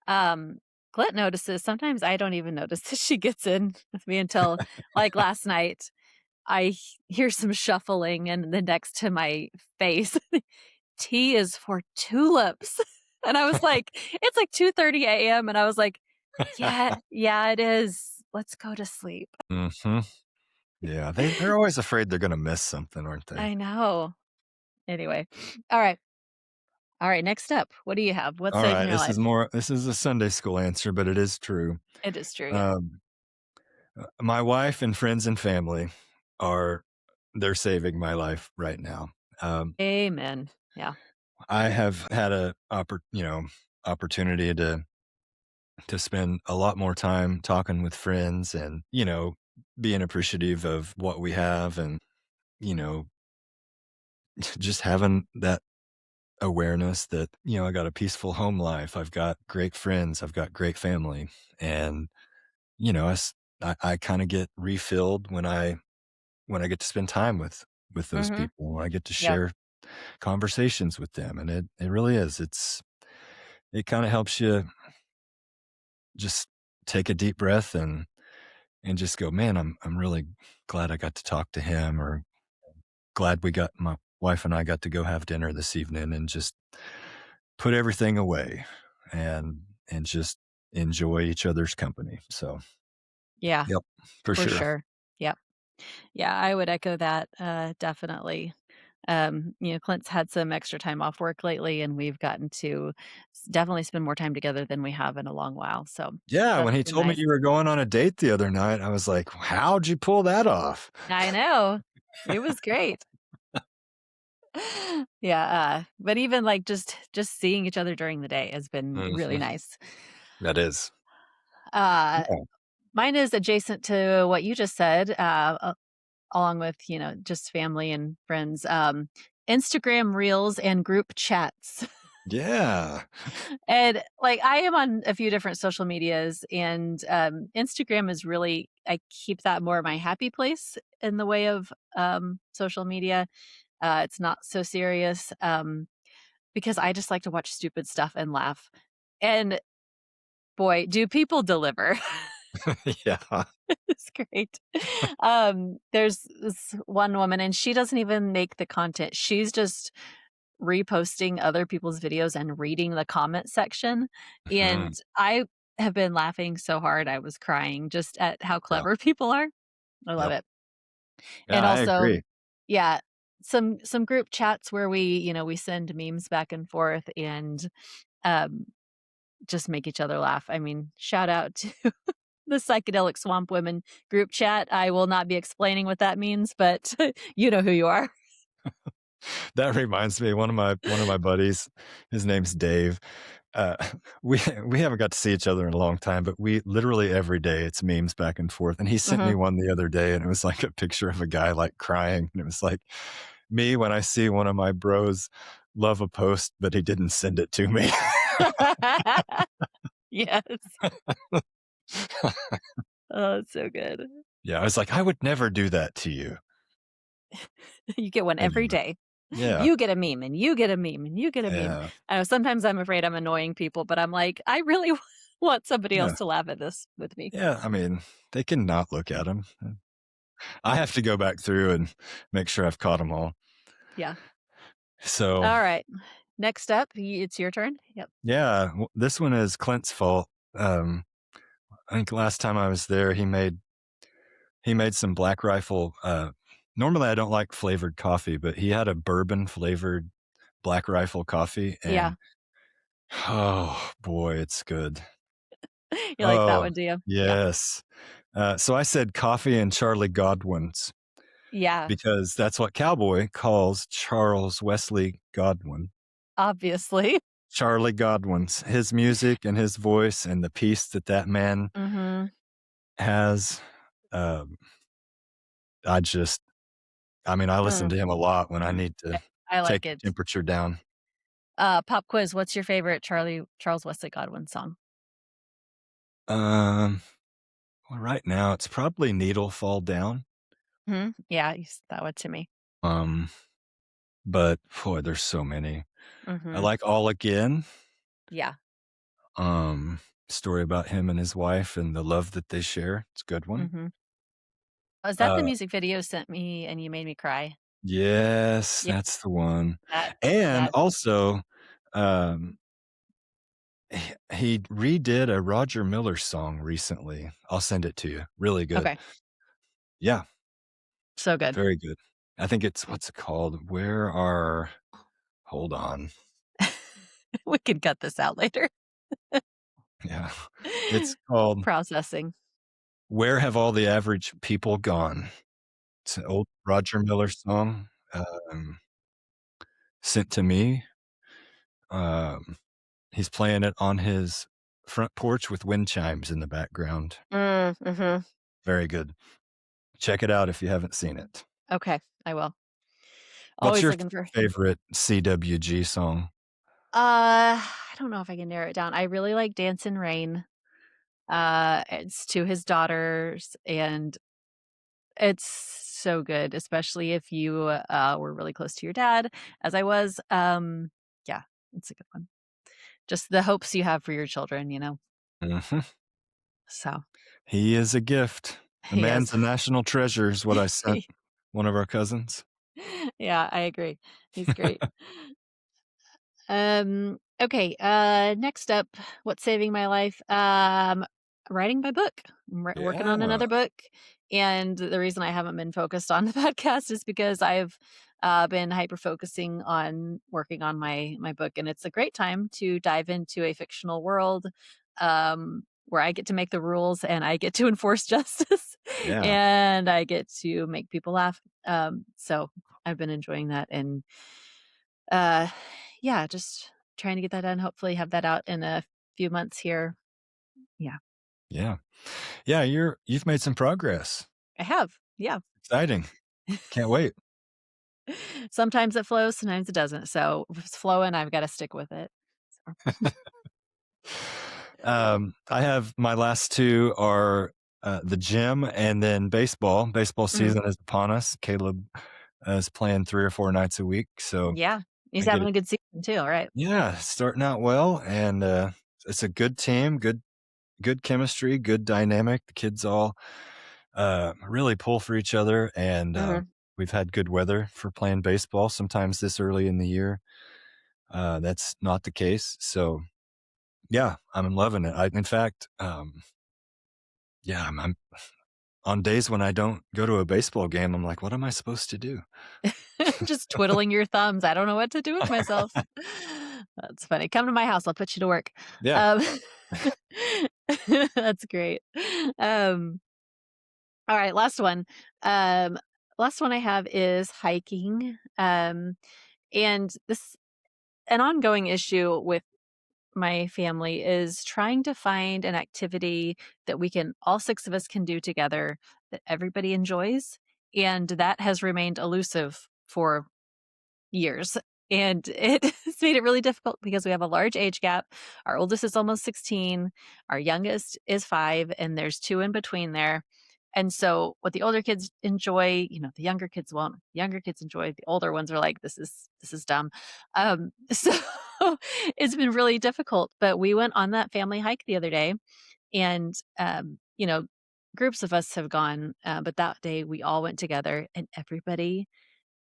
um, Clint notices sometimes I don't even notice that she gets in with me until like last night. Hear some shuffling and then next to my face, "T is for tulips." And I was like, "It's like 2:30 AM," and I was like, "Yeah, yeah, it is. Let's go to sleep." mhm. Yeah, they're always afraid they're gonna miss something, aren't they? I know. Anyway, all right. All right, next up, what do you have? What's saving Alright, your life? this is a Sunday school answer, but it is true. It is true, yeah. Um, my wife and friends and family are they're saving my life right now. Amen. Yeah. I have had opportunity to spend a lot more time talking with friends and, being appreciative of what we have and, you know, just having that awareness that, I got a peaceful home life. I've got great friends. I've got great family. And, you know, I kind of get refilled when I get to spend time with those Mhm. people. I get to Yep. share conversations with them. And it really is. It kind of helps you just take a deep breath and just go, man, I'm really glad I got to talk to him or glad my wife and I got to go have dinner this evening and just put everything away and just enjoy each other's company. So, Yeah, yep, for for sure. sure. Yep. Yeah, I would echo that, definitely. Clint's had some extra time off work lately, and we've gotten to definitely spend more time together than we have in a long while. So Yeah, that's when he been told me nice. you were going on a date the other night, I was like, "How'd you pull that off?" I know. It was great. Yeah, but even like just seeing each other during the day has been really Mhm. nice. That is. Uh, Yeah. Mine is adjacent to what you just said, along with just family and friends. Instagram Reels and group chats. Yeah. And, like, I am on a few different social medias, and, Instagram is really I keep that more my happy place in the way of, social media. It's not so serious, because I just like to watch stupid stuff and laugh. And boy, do people deliver. Yeah. It's great. There's this one woman, and she doesn't even make the content. She's just reposting other people's videos and reading the comment section, and Mhm. I have been laughing so hard I was crying just at how Yeah. clever people are. I love Yep. it. Yeah, And I also, agree. yeah, some group chats where we send memes back and forth and, um, just make each other laugh. I mean, shout out to the Psychedelic Swamp Women group chat. I will not be explaining what that means, but you know who you are. That reminds me, one of my buddies, his name's Dave. Uh, we we haven't got to see each other in a long time, but we literally every day it's memes back and forth. And he sent me Mhm. one the other day, and it was like a picture of a guy like crying, and it was like me when I see one of my bros love a post, but he didn't send it to me. Yes. Oh, it's so good. Yeah, I was like, I would never do that to you. You get one every Anyway, day. Yeah, You get a meme, and you get a meme, and you get a meme. yeah, I know sometimes I'm afraid I'm annoying people, but I'm like, I really want somebody else yeah, to laugh at this with me. yeah, I mean, they can not look at them. I have to go back through and make sure I've caught them all. Yeah. So, All right. Next up, it's your turn. Yep. yeah, this one is Clint's fault. Um, I think last time I was there, he made some Black Rifle, normally I don't like flavored coffee, but he had a bourbon flavored Black Rifle coffee, Yeah. and oh, boy, it's good. You like that Oh, one, do you? Yeah. yes. So I said coffee and Charlie Godwin's Yeah. because that's what Cowboy calls Charles Wesley Godwin. Obviously. Charlie Godwin's, his music and his voice and the peace that that man Mhm. has, um, I just I mean, I listen Mm. to him a lot when I need I to I like take the it. temperature down. Pop quiz, what's your favorite Charles Wesley Godwin song? Um, well, right now, it's probably Needle Fall Down, Mhm. Yeah, you said that one to me. um, but, boy, there's so many. I Mhm. like All Again, Yeah. um, story about him and his wife and the love that they share. It's a good one. Mhm. Was that the Uh, music video sent me and you made me cry? yes, Yeah, that's the one. that And that also, um, he redid a Roger Miller song recently. I'll send it to you. Really good. okay, Yeah, so good. very good. I think it's what's it called? Where are hold on. We could cut this out later. Yeah. It's called Processing. Where Have All the Average People Gone? It's an old Roger Miller song, sent to me. Um, he's playing it on his front porch with wind chimes in the background. Mhm. Very good. Check it out if you haven't seen it. Okay, I will. What's Always your looking for favorite CWG song? I don't know if I can narrow it down. I really like Dance in Rain. It's to his daughters, and it's so good, especially if you, were really close to your dad, as I was. Yeah, it's a good one. Just the hopes you have for your children, you know? Mhm. So, He is a gift. The he is. man's a national treasure is what I sent one of our cousins. Yeah, I agree. He's great. Okay, next up, what's saving my life? Writing my book. Working on Yeah. another book. And the reason I haven't been focused on the podcast is because I've been hyper focusing on working on my book. And it's a great time to dive into a fictional world where I get to make the rules and I get to enforce justice Yeah. and I get to make people laugh. So I've been enjoying that. And uh, yeah, just trying to get that done, hopefully have that out in a few months here. Yeah, Yeah. Yeah, you've made some progress. I have. Yeah. Exciting. Can't wait. Sometimes it flows, sometimes it doesn't. So if it's flowing, I've got to stick with it. So, I have my last 2 are, the gym and then baseball. Baseball mhm. season is upon us. Caleb is playing 3 or 4 nights a week, so Yeah. He's I get having it. a good season too. All right. Yeah, starting out well, and, it's a good team, good chemistry, good dynamic. The kids all, really pull for each other, and, Hmm. we've had good weather for playing baseball. Sometimes this early in the year, that's not the case, so, yeah, I'm loving it. In fact, yeah, I'm on days when I don't go to a baseball game, I'm like, "What am I supposed to do?" Just twiddling your thumbs. I don't know what to do with myself. That's funny. Come to my house. I'll put you to work. Yeah, Um, that's great. Um, All right, last one. Um, last one I have is hiking. And this an ongoing issue with my family is trying to find an activity that we can all six of us can do together that everybody enjoys. And that has remained elusive for years. And it has made it really difficult because we have a large age gap. Our oldest is almost 16, our youngest is 5, and there's 2 in between there. And so what the older kids enjoy, the younger kids won't. Younger kids enjoy, the older ones are like, this is dumb. So it's been really difficult. But we went on that family hike the other day and groups of us have gone, but that day we all went together and everybody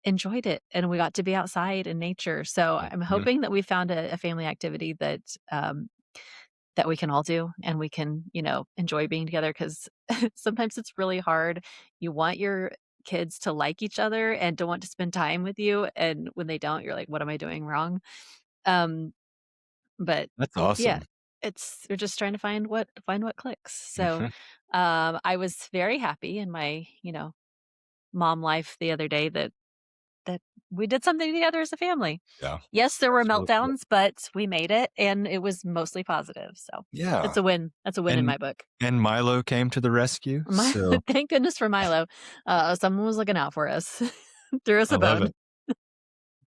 enjoyed it and we got to be outside in nature. So I'm Mhm. hoping that we found a family activity that we can all do and we can, enjoy being together because sometimes it's really hard. You want your kids to like each other and to want to spend time with you. And when they don't, you're like, what am I doing wrong? Um, but That's yeah, awesome. we're just trying to find what clicks. So Mhm. I was very happy in my, mom life the other day that we did something together as a family. Yeah, Yes, there were that's really cool. meltdowns, but we made it and it was mostly positive. So it's Yeah, a win. That's a win in and my book. and Milo came to the rescue, My so thank goodness for Milo. Someone was looking out for us. Threw us I a love bone. it.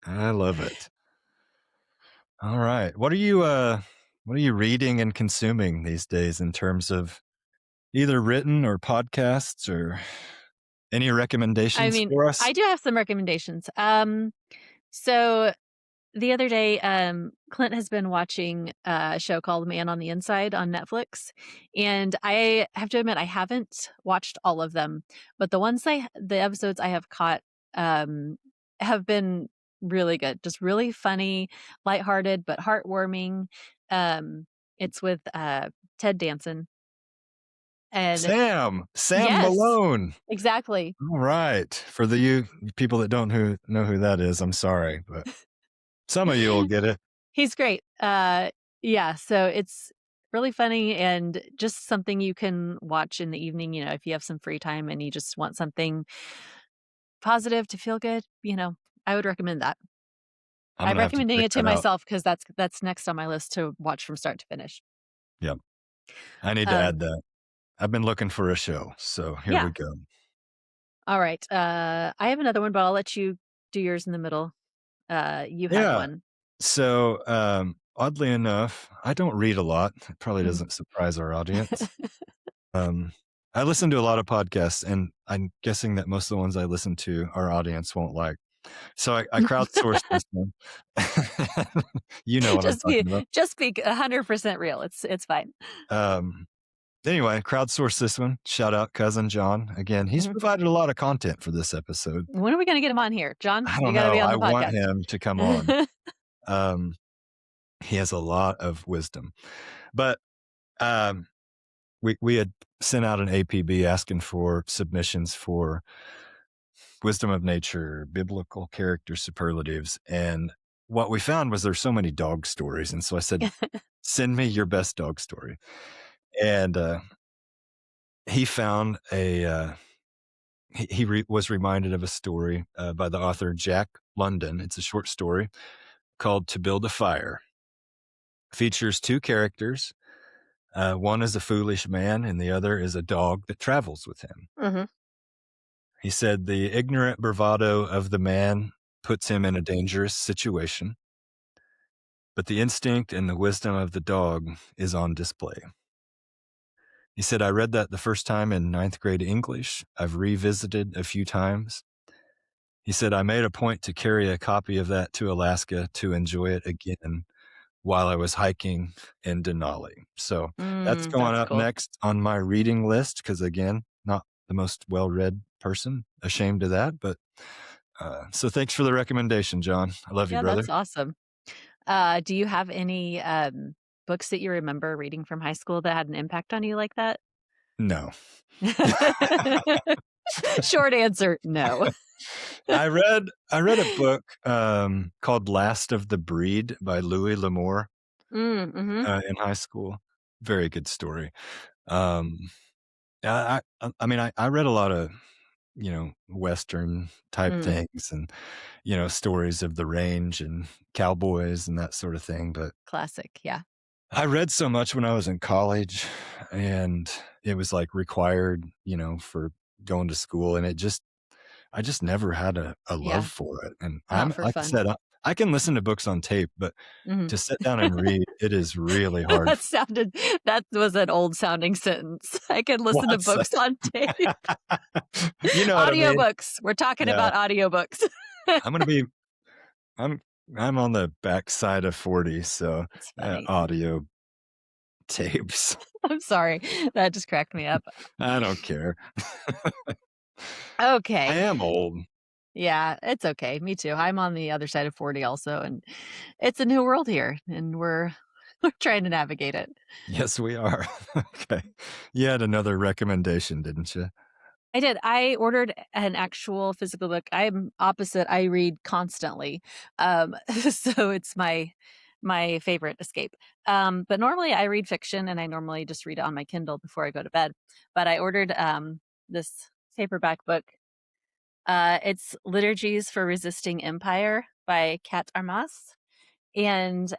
I love it. All right. What are you reading and consuming these days in terms of either written or podcasts or any I recommendations mean, for us? I do have some recommendations. So the other day, Clint has been watching a show called Man on the Inside on Netflix, and I have to admit I haven't watched all of them, but the episodes I have caught, um, have been really good, just really funny, lighthearted, but heartwarming. Um, it's with, Ted Danson, and Sam yes, Malone. exactly. All right. For the you people that don't know who that is, I'm sorry, but some of you will get it. He's great. Yeah, so it's really funny and just something you can watch in the evening, if you have some free time and you just want something positive to feel good, I would recommend that. I'm I'm gonna have to recommending check it to that out. myself because that's next on my list to watch from start to finish. Yep. I need to Um, add that. I've been looking for a show, so here we yeah. go. All right. I have another one, but I'll let you do yours in the middle. You had Yeah. one. So, oddly enough, I don't read a lot. It probably Mm. doesn't surprise our audience. Um, I listen to a lot of podcasts, and I'm guessing that most of the ones I listen to, our audience won't like. So I crowdsourced this one. You know what I'm just be talking about. just be 100% real. It's fine. Um, anyway, crowdsourced this one. Shout out cousin John. Again, he's Mhm. provided a lot of content for this episode. When are we gonna get him on here? John, I you don't gotta know. be on I the want podcast. him to come on. Um, he has a lot of wisdom. But um, we had sent out an APB asking for submissions for wisdom of nature, biblical character superlatives, and what we found was there's so many dog stories, and so I said, "Send me your best dog story." And he found was reminded of a story by the author Jack London. It's a short story called "To Build a Fire." Features two characters. One is a foolish man, and the other is a dog that travels with him. Mhm. He said the ignorant bravado of the man puts him in a dangerous situation, but the instinct and the wisdom of the dog is on display. He said, I read that the first time in ninth grade English. I've revisited a few times. He said, I made a point to carry a copy of that to Alaska to enjoy it again while I was hiking in Denali. So that's going That's up cool. next on my reading list because, again, not the most well read person. Ashamed of that. But so thanks for the recommendation, John. I love you, Yeah, brother. that's awesome. Do you have any, books that you remember reading from high school that had an impact on you like that? No. Short answer, no. I read a book called Last of the Breed by Louis L'Amour Mhm, in high school. Very good story. Um, I mean, I read a lot of Western type mm, things and stories of the range and cowboys and that sort of thing. But classic, yeah, I read so much when I was in college, and it was like required, for going to school, and I just never had a love yeah, for it. And I'm not for like I fun. said, I can listen to books on tape, but Mhm. to sit down and read, it is really hard. That sounded that was an old sounding sentence. I could listen to What's books on tape. you know what I mean? Audiobooks. We're talking Yeah. about audiobooks. I'm gonna be I'm I'm on the backside of 40, so, That's funny. audio tapes. I'm sorry. That just cracked me up. I don't care. I Okay. am old. Yeah, it's okay. Me too. I'm on the other side of 40 also, and it's a new world here, and we're we're trying to navigate it. Yes, we are. Okay. You had another recommendation, didn't you? I did. I ordered an actual physical book. I'm opposite. I read constantly. So it's my favorite escape. But normally I read fiction and I normally just read it on my Kindle before I go to bed. But I ordered this paperback book. It's Liturgies for Resisting Empire by Kat Armas. And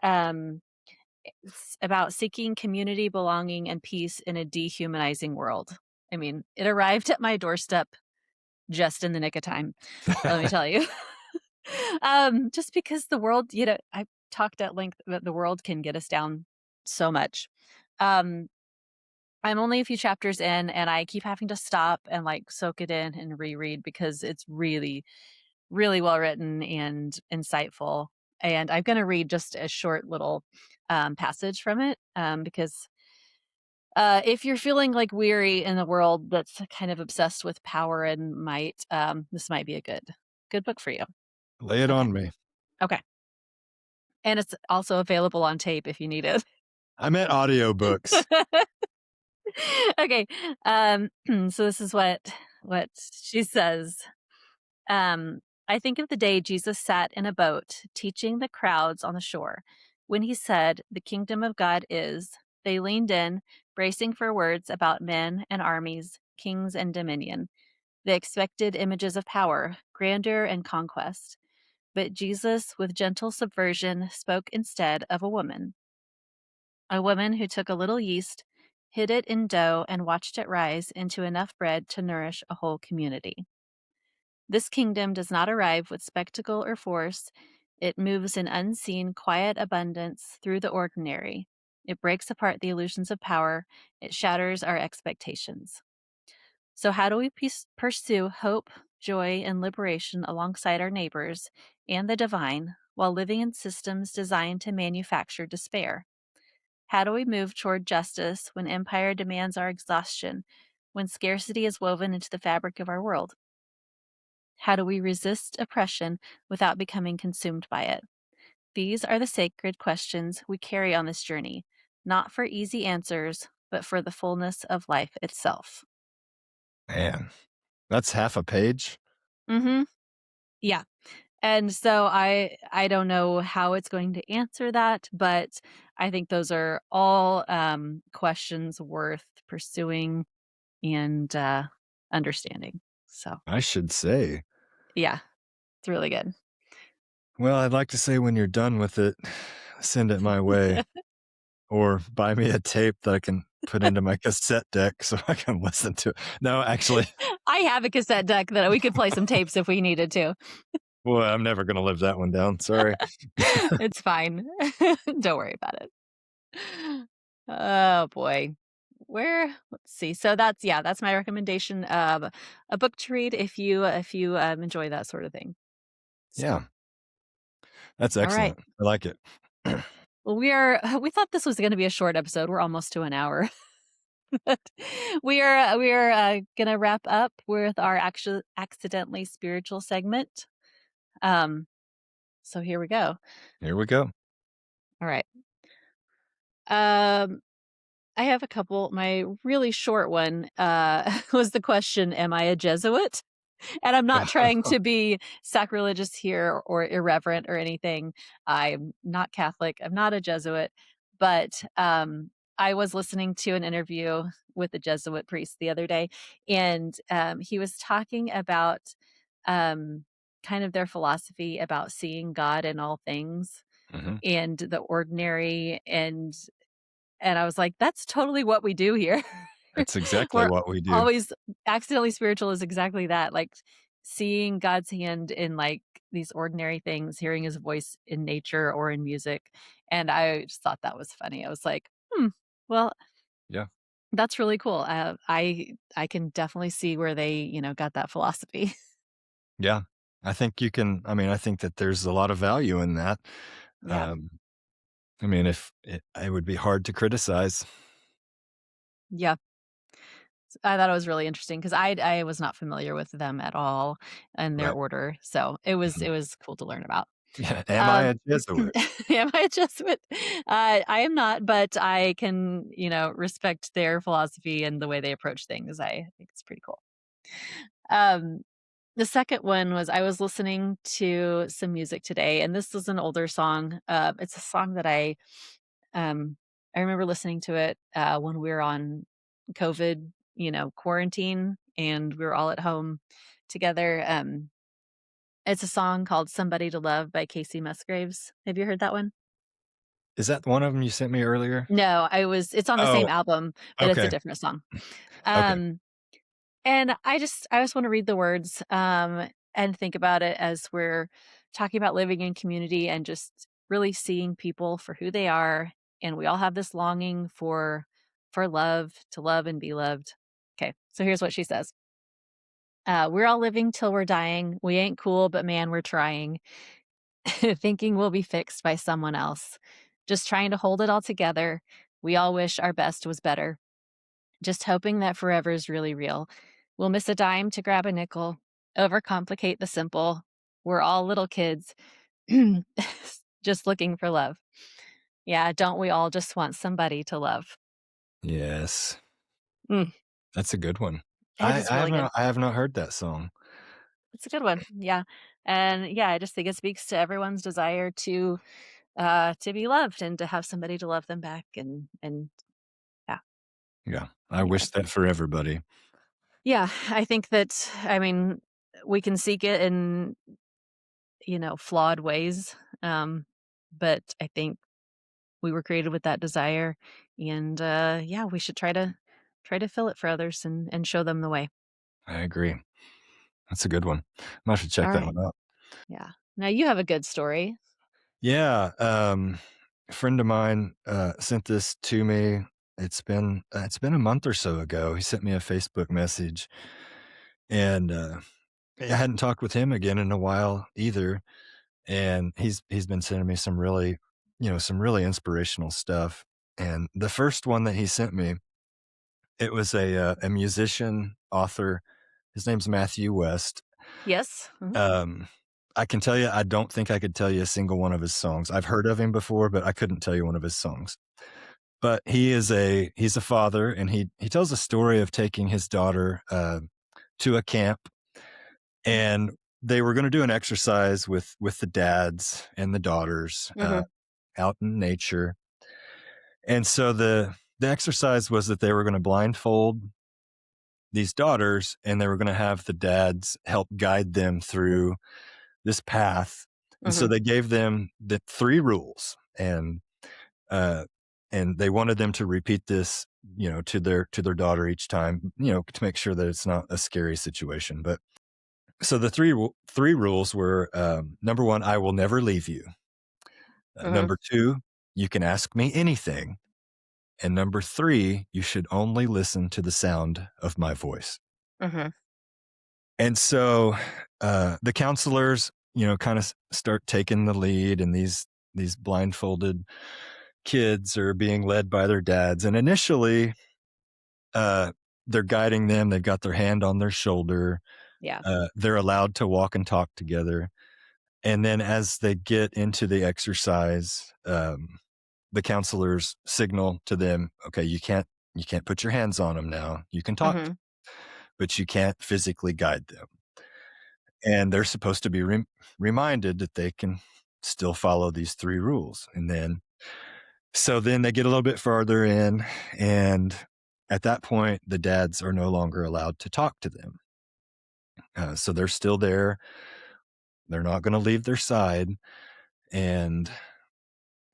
it's about seeking community, belonging, and peace in a dehumanizing world. I mean, it arrived at my doorstep just in the nick of time, let me tell you. Just because the world, I've talked at length that the world can get us down so much. Um, I'm only a few chapters in and I keep having to stop and like soak it in and reread because it's really, really well written and insightful. And I'm going to read just a short little passage from it because if you're feeling like weary in a world that's kind of obsessed with power and might, this might be a good book for you. Lay it Okay. on me. Okay. And it's also available on tape if you need it. I meant audiobooks. Okay. So this is what she says. I think of the day Jesus sat in a boat teaching the crowds on the shore. When he said, "The kingdom of God is," they leaned in, bracing for words about men and armies, kings and dominion. They expected images of power, grandeur, and conquest. But Jesus, with gentle subversion, spoke instead of a woman who took a little yeast, hid it in dough, and watched it rise into enough bread to nourish a whole community. This kingdom does not arrive with spectacle or force. It moves in unseen, quiet abundance through the ordinary. It breaks apart the illusions of power. It shatters our expectations. So, how do we pursue hope, joy, and liberation alongside our neighbors and the divine while living in systems designed to manufacture despair? How do we move toward justice when empire demands our exhaustion, when scarcity is woven into the fabric of our world? How do we resist oppression without becoming consumed by it? These are the sacred questions we carry on this journey, not for easy answers, but for the fullness of life itself. Man, that's half a page. Mhm. Yeah. And so I don't know how it's going to answer that, but I think those are all questions worth pursuing and understanding. So I should say. yeah, it's really good. Well, I'd like to say when you're done with it, send it my way or buy me a tape that I can put into my cassette deck so I can listen to it. No, actually, I have a cassette deck that we could play some tapes if we needed to. boy, I'm never gonna live that one down. Sorry. It's fine. Don't worry about it. Oh boy. Let's see. So that's my recommendation of a book to read if you enjoy that sort of thing. So, Yeah, that's all right. excellent. I like it. Well, we thought this was going to be a short episode. We're almost to an hour. But we are going to wrap up with our actual accidentally spiritual segment. Um so here we go. Here we go. All right. Um I have a couple. My really short one was the question, "Am I a Jesuit?" And I'm not trying to be sacrilegious here or irreverent or anything. I'm not Catholic. I'm not a Jesuit, but I was listening to an interview with a Jesuit priest the other day, and he was talking about kind of their philosophy about seeing God in all things Mhm. and the ordinary and I was like, "That's totally what we do here." That's exactly We're what we do. always accidentally spiritual is exactly that, like, seeing God's hand in, like, these ordinary things, hearing his voice in nature or in music, and I just thought that was funny. I was like, "Hmm, well, Yeah. that's really cool." I can definitely see where they, got that philosophy. Yeah. I mean, I think that there's a lot of value in that. Yeah. Um, I mean, if it would be hard to criticize. Yeah. I thought it was really interesting because I was not familiar with them at all and their Right. order, so it was Mhm. it was cool to learn about. Yeah. Am I Um, a Jesuit? am I a Jesuit? I am not, but I can, respect their philosophy and the way they approach things. I think it's pretty cool. Um, the second one was I was listening to some music today, and this is an older song. It's a song that um, I remember listening to it when we were on COVID, quarantine, and we were all at home together. It's a song called "Somebody to Love" by Casey Musgraves. Have you heard that one? Is that one of them you sent me earlier? No, it's on the same Oh, album, but it's a okay. different song. Okay. Um, and I just wanna read the words, and think about it as we're talking about living in community and just really seeing people for who they are, and we all have this longing for love, to love and be loved. Okay, so here's what she says. "We're all living till we're dying. We ain't cool, but man, we're trying. Thinking we'll be fixed by someone else. Just trying to hold it all together. We all wish our best was better. Just hoping that forever is really real. We'll miss a dime to grab a nickel. Overcomplicate the simple. We're all little kids, just looking for love. Yeah, don't we all just want somebody to love?" Yes. Mm, That's a good one. it is really good. I have not heard that song. It's a good one. Yeah. And yeah, I just think it speaks to everyone's desire to be loved and to have somebody to love them back and yeah. Yeah. I Anyway. wish that for everybody. Yeah, I think that I mean, we can seek it in, flawed ways. But I think we were created with that desire and yeah, we should try to fill it for others and show them the way. I agree. That's a good one. I might have to check All that right. one out. Yeah. Now you have a good story. Yeah, a friend of mine, sent this to me. It's been a month or so ago. He sent me a Facebook message, and, I hadn't talked with him again in a while either, and he's been sending me some really some really inspirational stuff, and the first one that he sent me, it was a musician, author. His name's Matthew West. Yes. Mhm. Um, I can tell you, I don't think I could tell you a single one of his songs. I've heard of him before, but I couldn't tell you one of his songs. But he's a father, and he tells a story of taking his daughter, to a camp, and they were gonna do an exercise with the dads and the daughters, Mhm. out in nature, and so the exercise was that they were gonna blindfold these daughters, and they were gonna have the dads help guide them through this path. And so Mhm. they gave them the 3 rules, uh, and they wanted them to repeat this, to their daughter each time, to make sure that it's not a scary situation. But so the 3 rules were, number 1, I will never leave you. Mhm. Number 2, you can ask me anything. And number 3, you should only listen to the sound of my voice. Mhm. And so, the counselors, kinda start taking the lead, and these blindfolded kids are being led by their dads, and initially, uh, they're guiding them, they've got their hand on their shoulder, Yeah. they're allowed to walk and talk together, and then as they get into the exercise, the counselors signal to them, "Okay, you can't put your hands on them now, you can talk, Mhm. but you can't physically guide them." And they're supposed to be reminded that they can still follow these 3 rules, and then they get a little bit farther in, and at that point, the dads are no longer allowed to talk to them. So they're still there, they're not gonna leave their side, and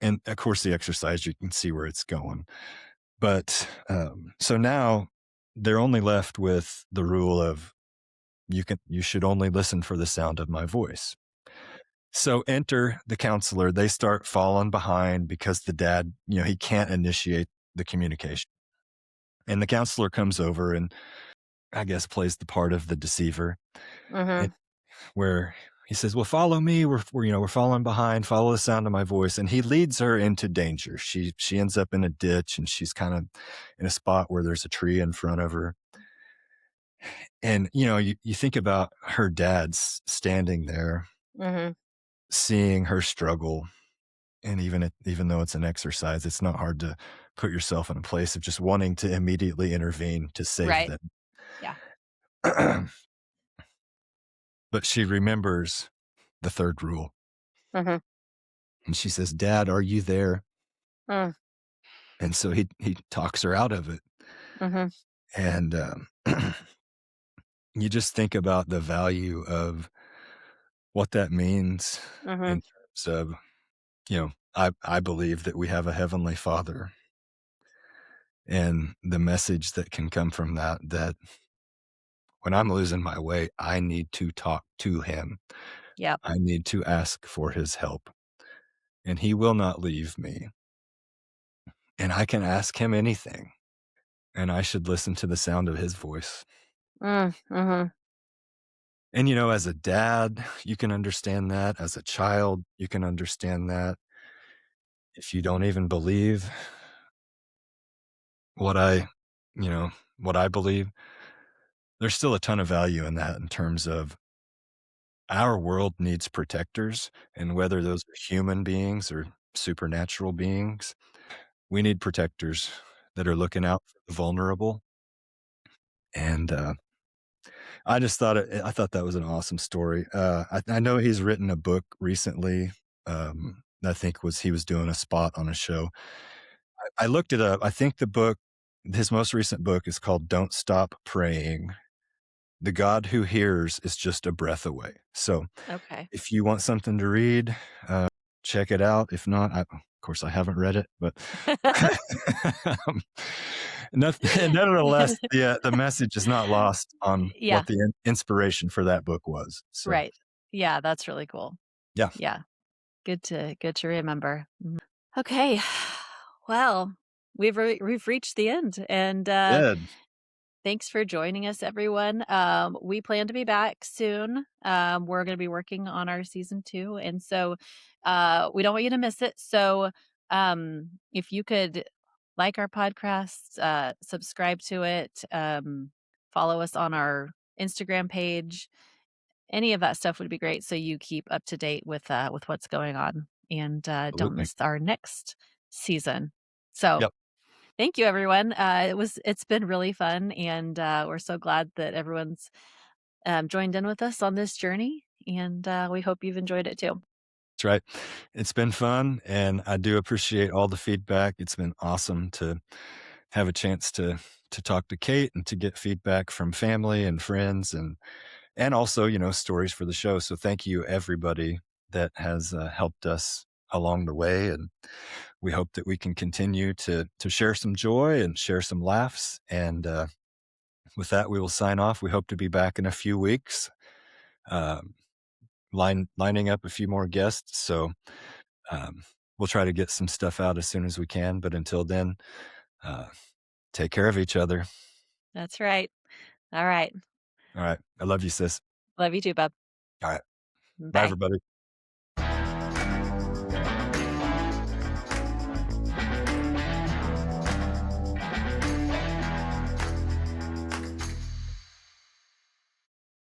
of course, the exercise, you can see where it's going. But, so now they're only left with the rule of You should only listen for the sound of my voice." So enter the counselor. They start falling behind because the dad, he can't initiate the communication. And the counselor comes over and I guess plays the part of the deceiver, and Mhm. where he says, "Well, follow me. We're falling behind. Follow the sound of my voice." And he leads her into danger. She ends up in a ditch, and she's kind of in a spot where there's a tree in front of her. And you think about her dad's standing there, Mhm. seeing her struggle, and even though it's an exercise, it's not hard to put yourself in a place of just wanting to immediately intervene to save Right. them. Yeah. But she remembers the third rule, Mhm. and she says, "Dad, are you there?" Mm. And so he talks her out of it, Mhm. and, you just think about the value of what that means Mhm. in terms of, I believe that we have a heavenly Father, and the message that can come from that when I'm losing my way, I need to talk to him. Yep. I need to ask for his help, and he will not leave me, and I can ask him anything, and I should listen to the sound of his voice. Mhm. And, as a dad, you can understand that. As a child, you can understand that. If you don't even believe what I, you know, what I believe, there's still a ton of value in that in terms of our world needs protectors, and whether those are human beings or supernatural beings, we need protectors that are looking out for the vulnerable. And I thought that was an awesome story. I know he's written a book recently. I think he was doing a spot on a show. I looked it up. I think his most recent book is called "Don't Stop Praying." The God who hears is just a breath away. So Okay. if you want something to read, check it out. If not, of course, I haven't read it, but um, nevertheless, the message is not lost on Yeah. what the inspiration for that book was. So, Right. Yeah, that's really cool. yeah, Yeah. Good to remember. Mhm. Okay. Well, we've reached the end, and, good. thanks for joining us, everyone. We plan to be back soon. We're gonna be working on our season 2, and so, we don't want you to miss it. So, if you could like our podcast, subscribe to it, follow us on our Instagram page, any of that stuff would be great so you keep up to date with what's going on and, don't Absolutely. miss our next season. So, Yep. thank you, everyone. It's been really fun, and, we're so glad that everyone's, joined in with us on this journey, and, we hope you've enjoyed it too. That's right. It's been fun, and I do appreciate all the feedback. It's been awesome to have a chance to talk to Kate and to get feedback from family and friends, and also, stories for the show. So thank you everybody that has helped us along the way, and we hope that we can continue to share some joy and share some laughs. And with that, we will sign off. We hope to be back in a few weeks, um, lining up a few more guests. So um, we'll try to get some stuff out as soon as we can. But until then, uh, take care of each other. That's right. All right. All right. I love you, sis. Love you too, bub. All right. Bye, Bye. everybody.